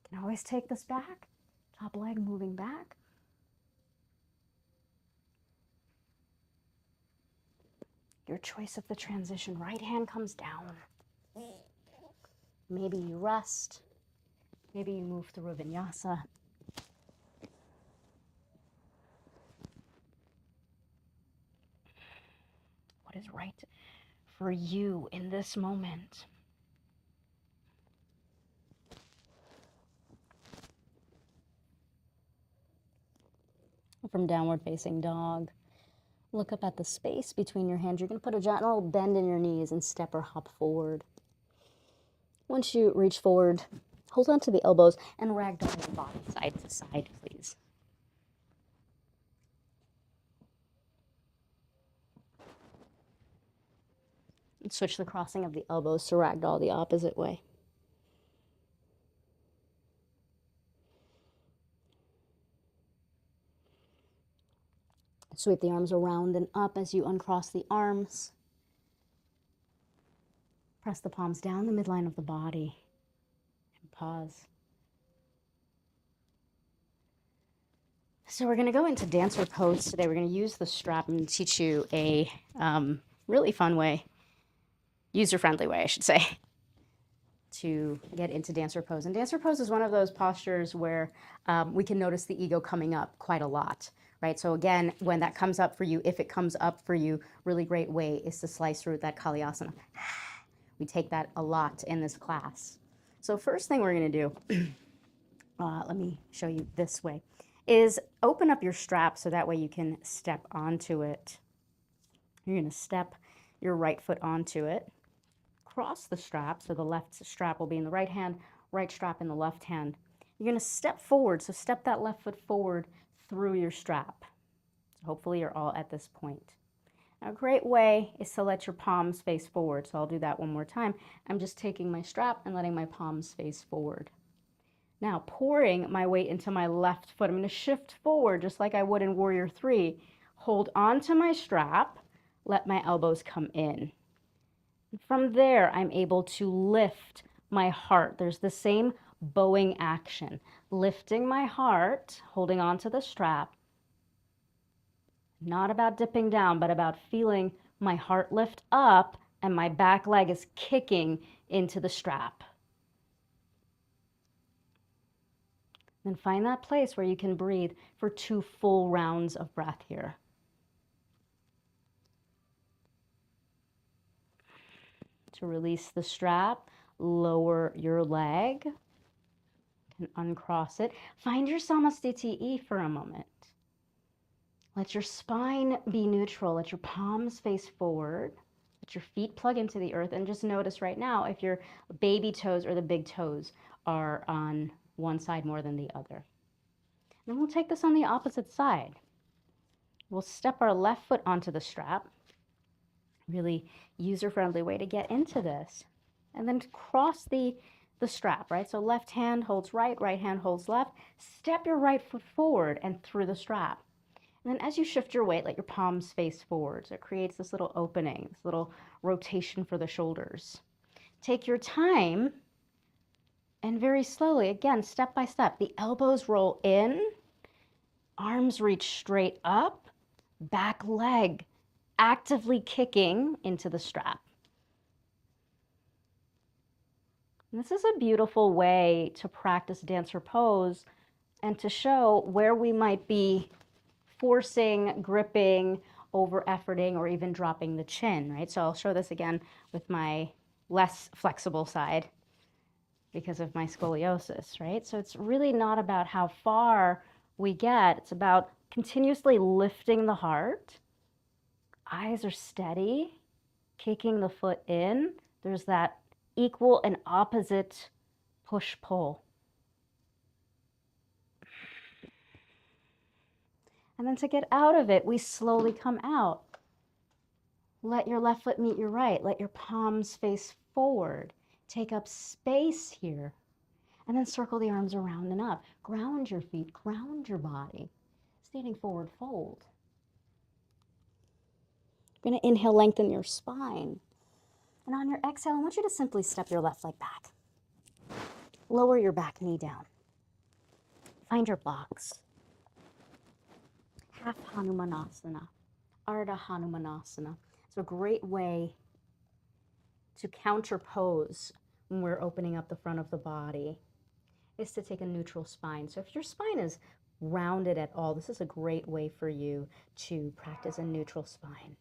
[SPEAKER 1] can always take this back. Top leg moving back. Your choice of the transition. Right hand comes down. Maybe you rest. Maybe you move through a vinyasa. What is right for you in this moment? From downward facing dog, look up at the space between your hands. You're going to put a gentle bend in your knees and step or hop forward. Once you reach forward, hold on to the elbows and ragdoll your body side to side, please. And switch the crossing of the elbows to ragdoll the opposite way. Sweep the arms around and up as you uncross the arms. Press the palms down the midline of the body and pause. So we're going to go into dancer pose today. We're going to use the strap and teach you a really fun way, user-friendly way, I should say, to get into dancer pose. And dancer pose is one of those postures where we can notice the ego coming up quite a lot, right? So again, when that comes up for you, if it comes up for you, really great way is to slice through that Kali asana. We take that a lot in this class. So first thing we're going to do, let me show you this way, is open up your strap so that way you can step onto it. You're going to step your right foot onto it, cross the strap, so the left strap will be in the right hand, right strap in the left hand. You're going to step forward, so step that left foot forward through your strap. So hopefully you're all at this point. Now, a great way is to let your palms face forward, so I'll do that one more time. I'm just taking my strap and letting my palms face forward. Now, pouring my weight into my left foot, I'm going to shift forward just like I would in Warrior 3. Hold on to my strap, let my elbows come in. From there, I'm able to lift my heart. There's the same bowing action. Lifting my heart, holding on to the strap. Not about dipping down, but about feeling my heart lift up and my back leg is kicking into the strap. Then find that place where you can breathe for 2 full rounds of breath here. To release the strap, lower your leg, and uncross it. Find your Samastiti for a moment. Let your spine be neutral. Let your palms face forward. Let your feet plug into the earth. And just notice right now if your baby toes or the big toes are on one side more than the other. Then we'll take this on the opposite side. We'll step our left foot onto the strap. Really user-friendly way to get into this. And then cross the strap, right? So left hand holds right, right hand holds left. Step your right foot forward and through the strap. And then as you shift your weight, let your palms face forward. So it creates this little opening, this little rotation for the shoulders. Take your time and very slowly, again, step by step, the elbows roll in, arms reach straight up, back leg actively kicking into the strap. And this is a beautiful way to practice dancer pose and to show where we might be forcing, gripping, over-efforting, or even dropping the chin, right? So I'll show this again with my less flexible side because of my scoliosis, right? So it's really not about how far we get. It's about continuously lifting the heart. Eyes are steady, kicking the foot in. There's that equal and opposite push-pull. And then to get out of it, we slowly come out. Let your left foot meet your right. Let your palms face forward. Take up space here. And then circle the arms around and up. Ground your feet, ground your body. Standing forward fold. You're going to inhale, lengthen your spine. And on your exhale, I want you to simply step your left leg back. Lower your back knee down. Find your blocks. Half Hanumanasana, Ardha Hanumanasana. It's a great way to counterpose when we're opening up the front of the body, is to take a neutral spine. So if your spine is rounded at all, this is a great way for you to practice a neutral spine.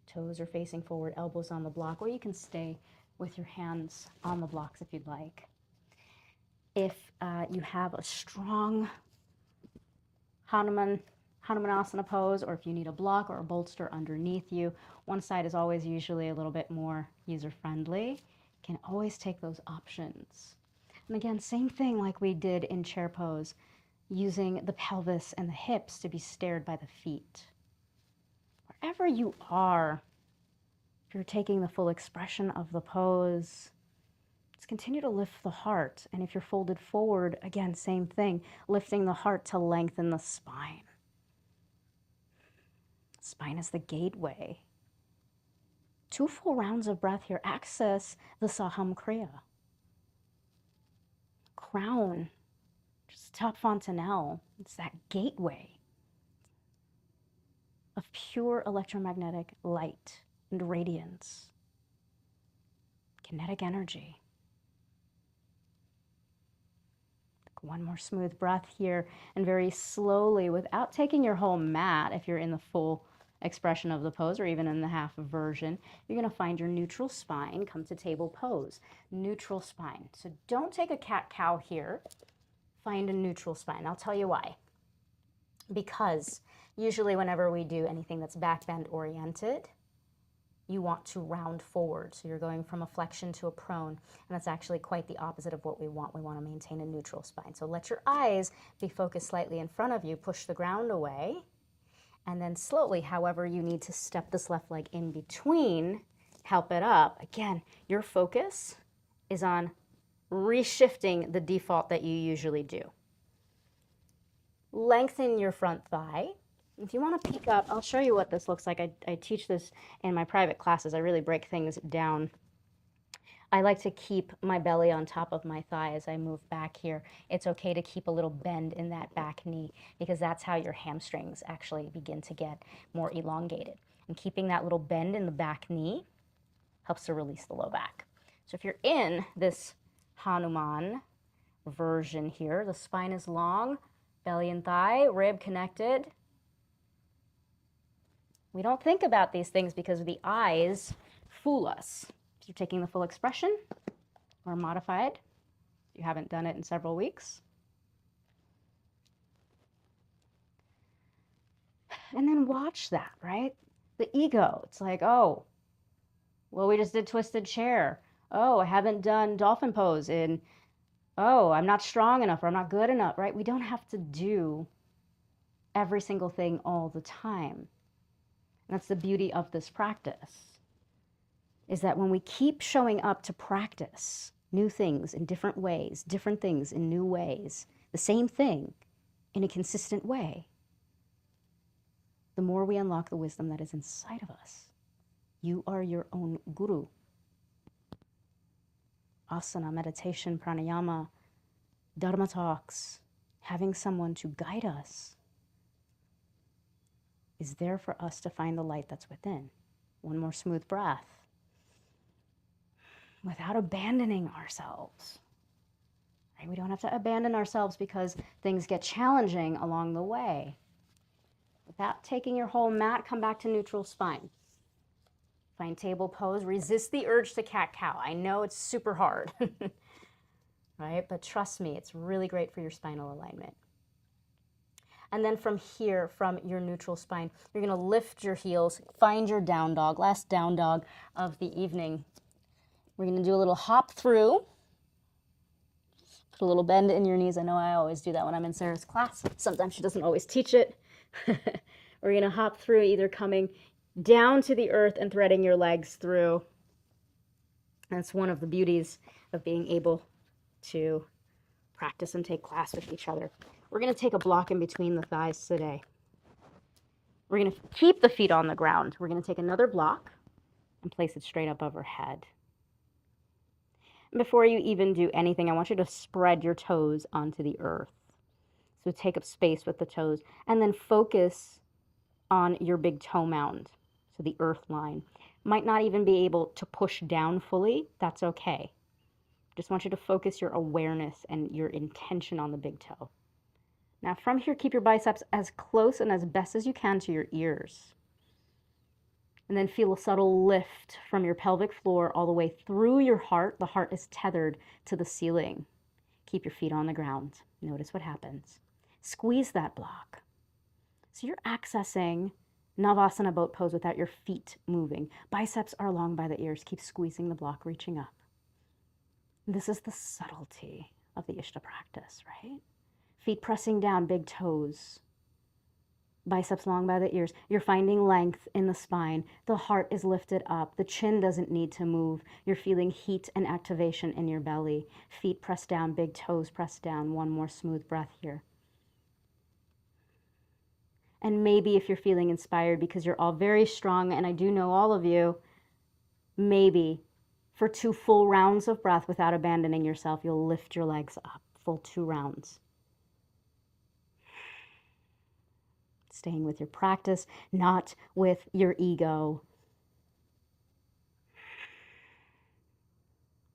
[SPEAKER 1] Toes are facing forward, elbows on the block, or you can stay with your hands on the blocks if you'd like. If you have a strong Hanumanasana pose, or if you need a block or a bolster underneath you, one side is always usually a little bit more user-friendly. You can always take those options. And again, same thing like we did in chair pose, using the pelvis and the hips to be stared by the feet. Wherever you are, if you're taking the full expression of the pose, just continue to lift the heart. And if you're folded forward, again, same thing, lifting the heart to lengthen the spine. Spine is the gateway. 2 full rounds of breath here. Access the Saham Kriya. Crown, just top fontanelle. It's that gateway of pure electromagnetic light and radiance, kinetic energy. One more smooth breath here, and very slowly, without taking your whole mat, if you're in the full expression of the pose or even in the half version, you're going to find your neutral spine, come to table pose. Neutral spine. So don't take a cat-cow here. Find a neutral spine. I'll tell you why. Because usually whenever we do anything that's back bend oriented, you want to round forward. So you're going from a flexion to a prone, and that's actually quite the opposite of what we want. We want to maintain a neutral spine. So let your eyes be focused slightly in front of you, push the ground away, and then slowly, however you need to step this left leg in between, help it up. Again, your focus is on reshifting the default that you usually do. Lengthen your front thigh. If you want to peek up, I'll show you what this looks like. I teach this in my private classes. I really break things down. I like to keep my belly on top of my thigh as I move back here. It's okay to keep a little bend in that back knee because that's how your hamstrings actually begin to get more elongated. And keeping that little bend in the back knee helps to release the low back. So if you're in this Hanuman version here, the spine is long, belly and thigh, rib connected. We don't think about these things because the eyes fool us. If you're taking the full expression or modified, you haven't done it in several weeks. And then watch that, right? The ego, it's like, oh, well, we just did twisted chair. Oh, I haven't done dolphin pose in, oh, I'm not strong enough or I'm not good enough, right? We don't have to do every single thing all the time. That's the beauty of this practice, is that when we keep showing up to practice new things in different ways, different things in new ways, the same thing in a consistent way, the more we unlock the wisdom that is inside of us. You are your own guru. Asana, meditation, pranayama, dharma talks, having someone to guide us is there for us to find the light that's within. One more smooth breath. Without abandoning ourselves. Right? We don't have to abandon ourselves because things get challenging along the way. Without taking your whole mat, come back to neutral spine. Find table pose. Resist the urge to cat-cow. I know it's super hard, right? But trust me, it's really great for your spinal alignment. And then from here, from your neutral spine, you're going to lift your heels, find your down dog, last down dog of the evening. We're going to do a little hop through. Put a little bend in your knees. I know I always do that when I'm in Sarah's class. Sometimes she doesn't always teach it. We're going to hop through, either coming down to the earth and threading your legs through. That's one of the beauties of being able to practice and take class with each other. We're going to take a block in between the thighs today. We're going to keep the feet on the ground. We're going to take another block and place it straight up overhead. And before you even do anything, I want you to spread your toes onto the earth. So take up space with the toes and then focus on your big toe mound. So the earth line. Might not even be able to push down fully. That's okay. Just want you to focus your awareness and your intention on the big toe. Now from here, keep your biceps as close and as best as you can to your ears. And then feel a subtle lift from your pelvic floor all the way through your heart. The heart is tethered to the ceiling. Keep your feet on the ground. Notice what happens. Squeeze that block. So you're accessing Navasana boat pose without your feet moving. Biceps are long by the ears. Keep squeezing the block, reaching up. This is the subtlety of the Ishta practice, right? Feet pressing down, big toes. Biceps long by the ears. You're finding length in the spine. The heart is lifted up. The chin doesn't need to move. You're feeling heat and activation in your belly. Feet pressed down, big toes pressed down. One more smooth breath here. And maybe if you're feeling inspired, because you're all very strong, and I do know all of you, maybe for 2 full rounds of breath without abandoning yourself, you'll lift your legs up. Full 2 rounds. Staying with your practice, not with your ego.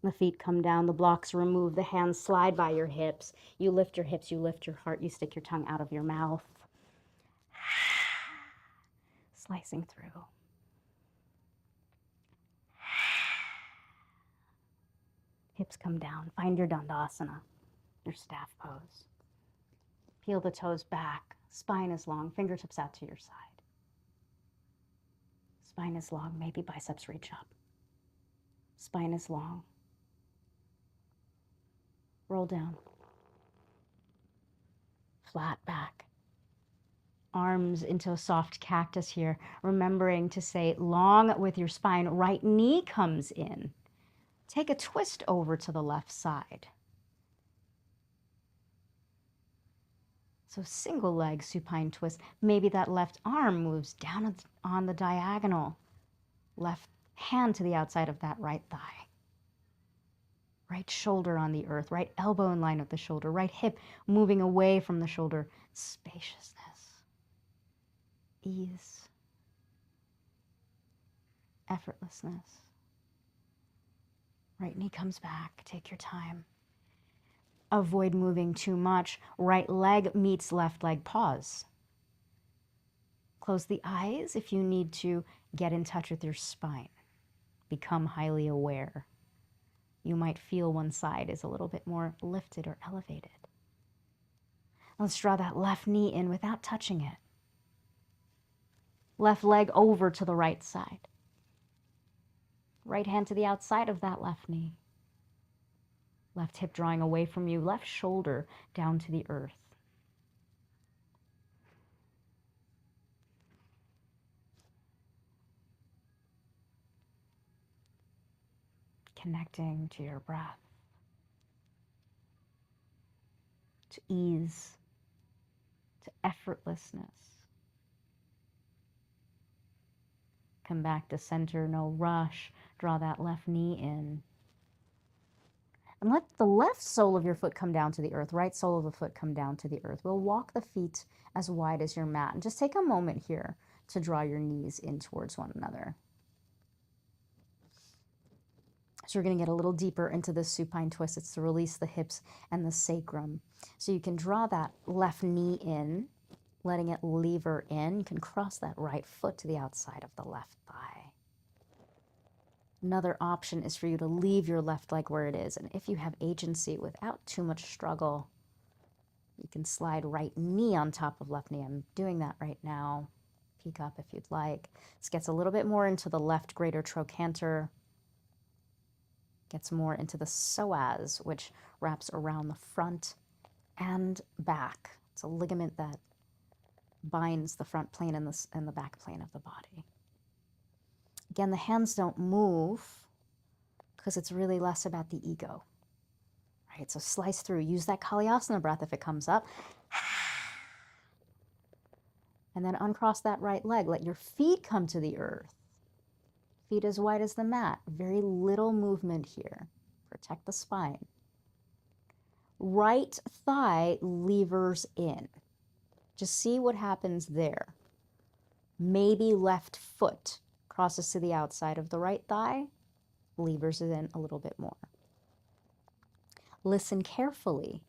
[SPEAKER 1] The feet come down, the blocks remove, the hands slide by your hips. You lift your hips, you lift your heart, you stick your tongue out of your mouth. Slicing through. Hips come down. Find your Dandasana, your staff pose. Peel the toes back. Spine is long, fingertips out to your side. Spine is long, maybe biceps reach up. Spine is long. Roll down. Flat back. Arms into a soft cactus here, remembering to say long with your spine. Right knee comes in. Take a twist over to the left side. So single leg supine twist. Maybe that left arm moves down on the diagonal. Left hand to the outside of that right thigh. Right shoulder on the earth. Right elbow in line with the shoulder. Right hip moving away from the shoulder. Spaciousness. Ease. Effortlessness. Right knee comes back. Take your time. Avoid moving too much. Right leg meets left leg. Pause. Close the eyes if you need to get in touch with your spine. Become highly aware. You might feel one side is a little bit more lifted or elevated. Let's draw that left knee in without touching it. Left leg over to the right side. Right hand to the outside of that left knee. Left hip drawing away from you, left shoulder down to the earth. Connecting to your breath, to ease, to effortlessness. Come back to center, no rush. Draw that left knee in. And let the left sole of your foot come down to the earth, right sole of the foot come down to the earth. We'll walk the feet as wide as your mat. And just take a moment here to draw your knees in towards one another. So we're going to get a little deeper into this supine twist. It's to release the hips and the sacrum. So you can draw that left knee in, letting it lever in. You can cross that right foot to the outside of the left thigh. Another option is for you to leave your left leg where it is. And if you have agency without too much struggle, you can slide right knee on top of left knee. I'm doing that right now. Peek up if you'd like. This gets a little bit more into the left greater trochanter. Gets more into the psoas, which wraps around the front and back. It's a ligament that binds the front plane and the back plane of the body. Again, the hands don't move because it's really less about the ego. Right, so slice through. Use that Kalyasana breath if it comes up. And then uncross that right leg. Let your feet come to the earth. Feet as wide as the mat. Very little movement here. Protect the spine. Right thigh levers in. Just see what happens there. Maybe left foot crosses to the outside of the right thigh, levers it in a little bit more. Listen carefully.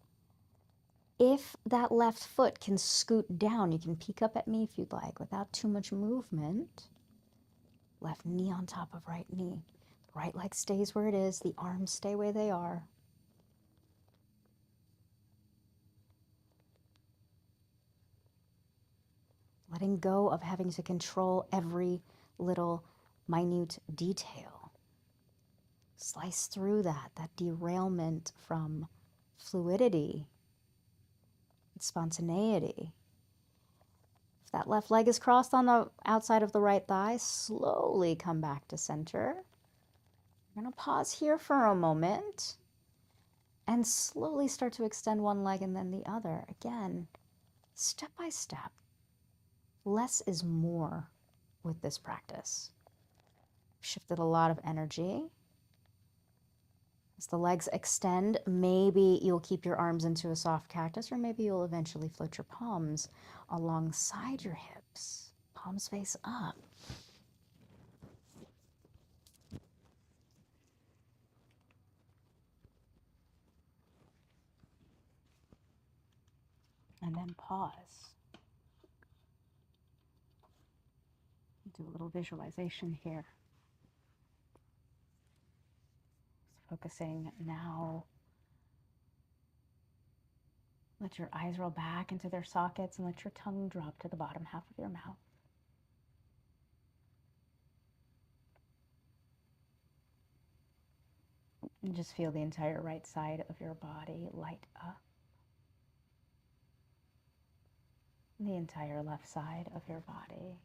[SPEAKER 1] If that left foot can scoot down, you can peek up at me if you'd like, without too much movement. Left knee on top of right knee. Right leg stays where it is, the arms stay where they are. Letting go of having to control every little minute detail. Slice through that derailment from fluidity and spontaneity. If that left leg is crossed on the outside of the right thigh, slowly come back to center. We're going to pause here for a moment and slowly start to extend one leg and then the other. Again, step by step. Less is more with this practice. Shifted a lot of energy. As the legs extend, maybe you'll keep your arms into a soft cactus, or maybe you'll eventually float your palms alongside your hips. Palms face up. And then pause. Do a little visualization here. Just focusing now. Let your eyes roll back into their sockets and let your tongue drop to the bottom half of your mouth. And just feel the entire right side of your body light up. The entire left side of your body.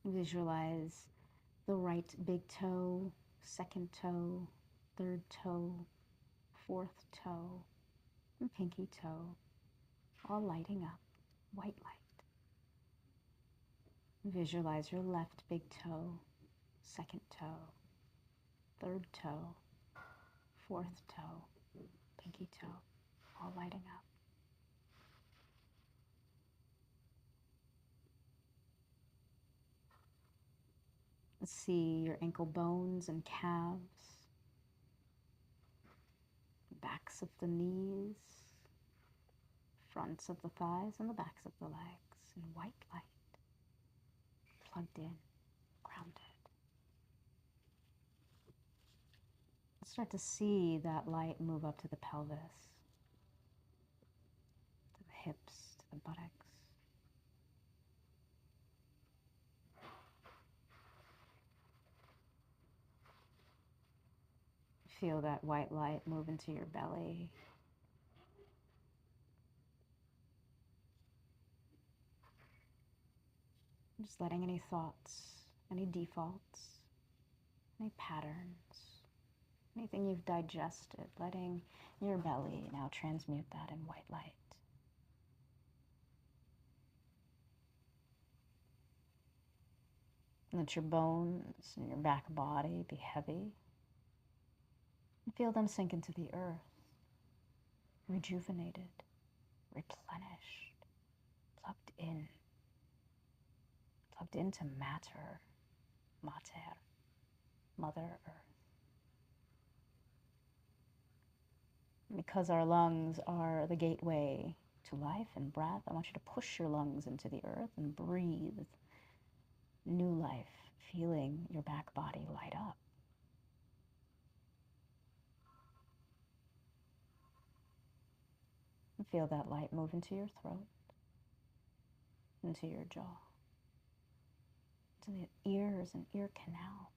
[SPEAKER 1] Visualize the right big toe, second toe, third toe, fourth toe, and pinky toe, all lighting up, white light. Visualize your left big toe, second toe, third toe, fourth toe, pinky toe, all lighting up. See your ankle bones and calves, backs of the knees, fronts of the thighs, and the backs of the legs in white light, plugged in, grounded. Start to see that light move up to the pelvis, to the hips, to the buttocks. Feel that white light move into your belly. Just letting any thoughts, any defaults, any patterns, anything you've digested, letting your belly now transmute that in white light. Let your bones and your back body be heavy. And feel them sink into the earth, rejuvenated, replenished, plugged into matter, mater, Mother Earth. And because our lungs are the gateway to life and breath, I want you to push your lungs into the earth and breathe new life, feeling your back body light up. And feel that light move into your throat, into your jaw, into the ears and ear canals.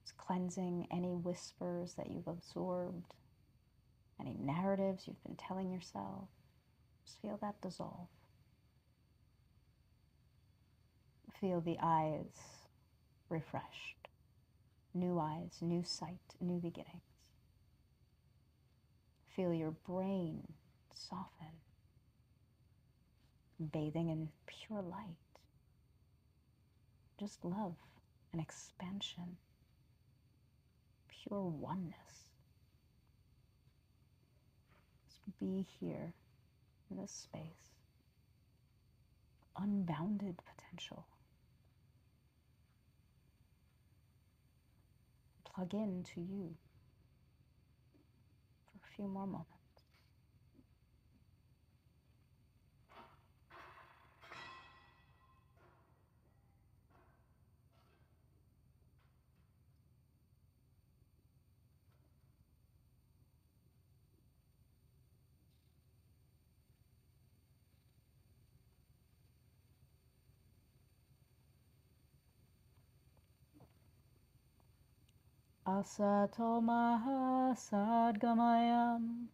[SPEAKER 1] It's cleansing any whispers that you've absorbed, any narratives you've been telling yourself. Just feel that dissolve. Feel the eyes refreshed. New eyes, new sight, new beginnings. Feel your brain soften, bathing in pure light. Just love and expansion, pure oneness. Just be here in this space. Unbounded potential. Plug in to you for a few more moments. Asato maha sadgamayam,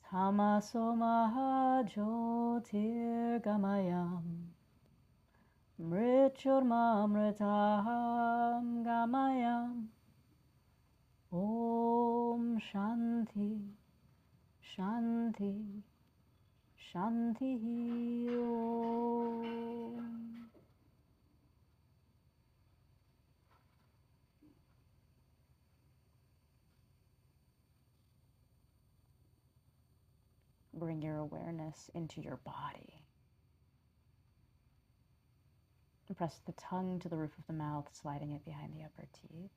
[SPEAKER 1] tamaso maha jyotirgamayam, mrityurmamritaham gamayam. Om Shanti, Shanti, Shanti Om. Bring your awareness into your body. And press the tongue to the roof of the mouth, sliding it behind the upper teeth.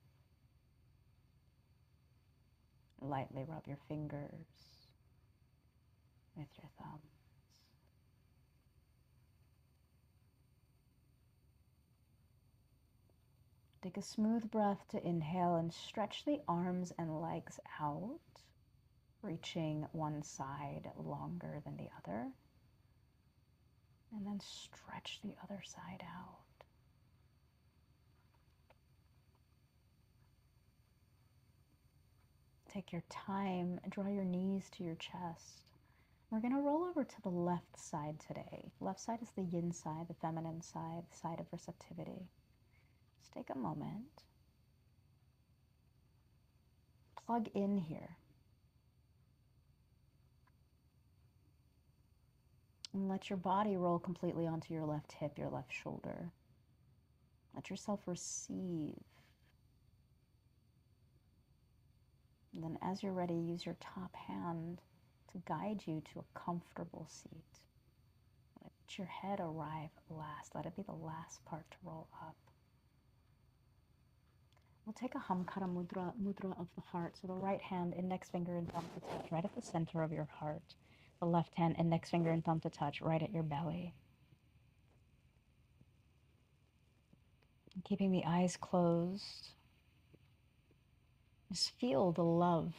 [SPEAKER 1] Lightly rub your fingers with your thumbs. Take a smooth breath to inhale and stretch the arms and legs out, reaching one side longer than the other. And then stretch the other side out. Take your time and draw your knees to your chest. We're going to roll over to the left side today. Left side is the yin side, the feminine side, the side of receptivity. Just take a moment. Plug in here. And let your body roll completely onto your left hip, your left shoulder. Let yourself receive. And then as you're ready, use your top hand to guide you to a comfortable seat. Let your head arrive last. Let it be the last part to roll up. We'll take a Hamkara mudra of the heart. So the right hand, index finger and thumb to touch right at the center of your heart. The left hand, index finger and thumb to touch right at your belly. And keeping the eyes closed, just feel the love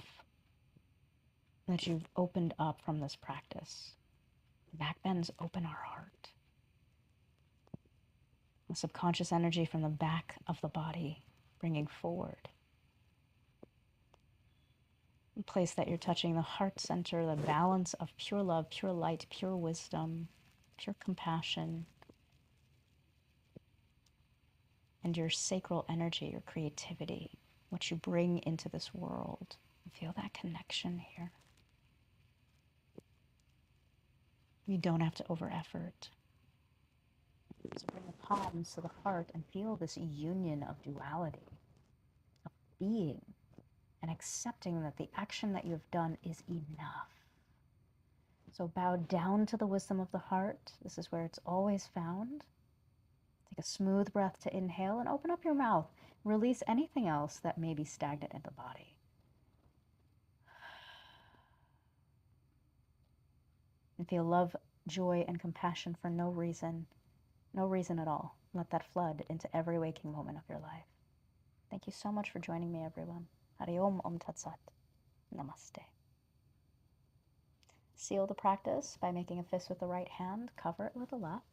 [SPEAKER 1] that you've opened up from this practice. The back bends open our heart. The subconscious energy from the back of the body bringing forward. A place that you're touching the heart center, the balance of pure love, pure light, pure wisdom, pure compassion, and your sacral energy, your creativity, what you bring into this world. Feel that connection here. You don't have to over effort. So bring the palms to the heart and feel this union of duality, of being, and accepting that the action that you've done is enough. So bow down to the wisdom of the heart. This is where it's always found. Take a smooth breath to inhale and open up your mouth. Release anything else that may be stagnant in the body. And feel love, joy, and compassion for no reason at all. Let that flood into every waking moment of your life. Thank you so much for joining me, everyone. Hari Om Om Tat Sat. Namaste. Seal the practice by making a fist with the right hand, cover it with the left,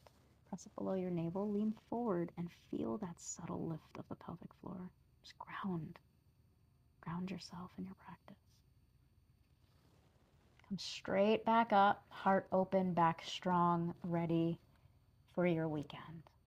[SPEAKER 1] press it below your navel, lean forward, and feel that subtle lift of the pelvic floor. Just ground yourself in your practice. Come straight back up, heart open, back strong, ready for your weekend.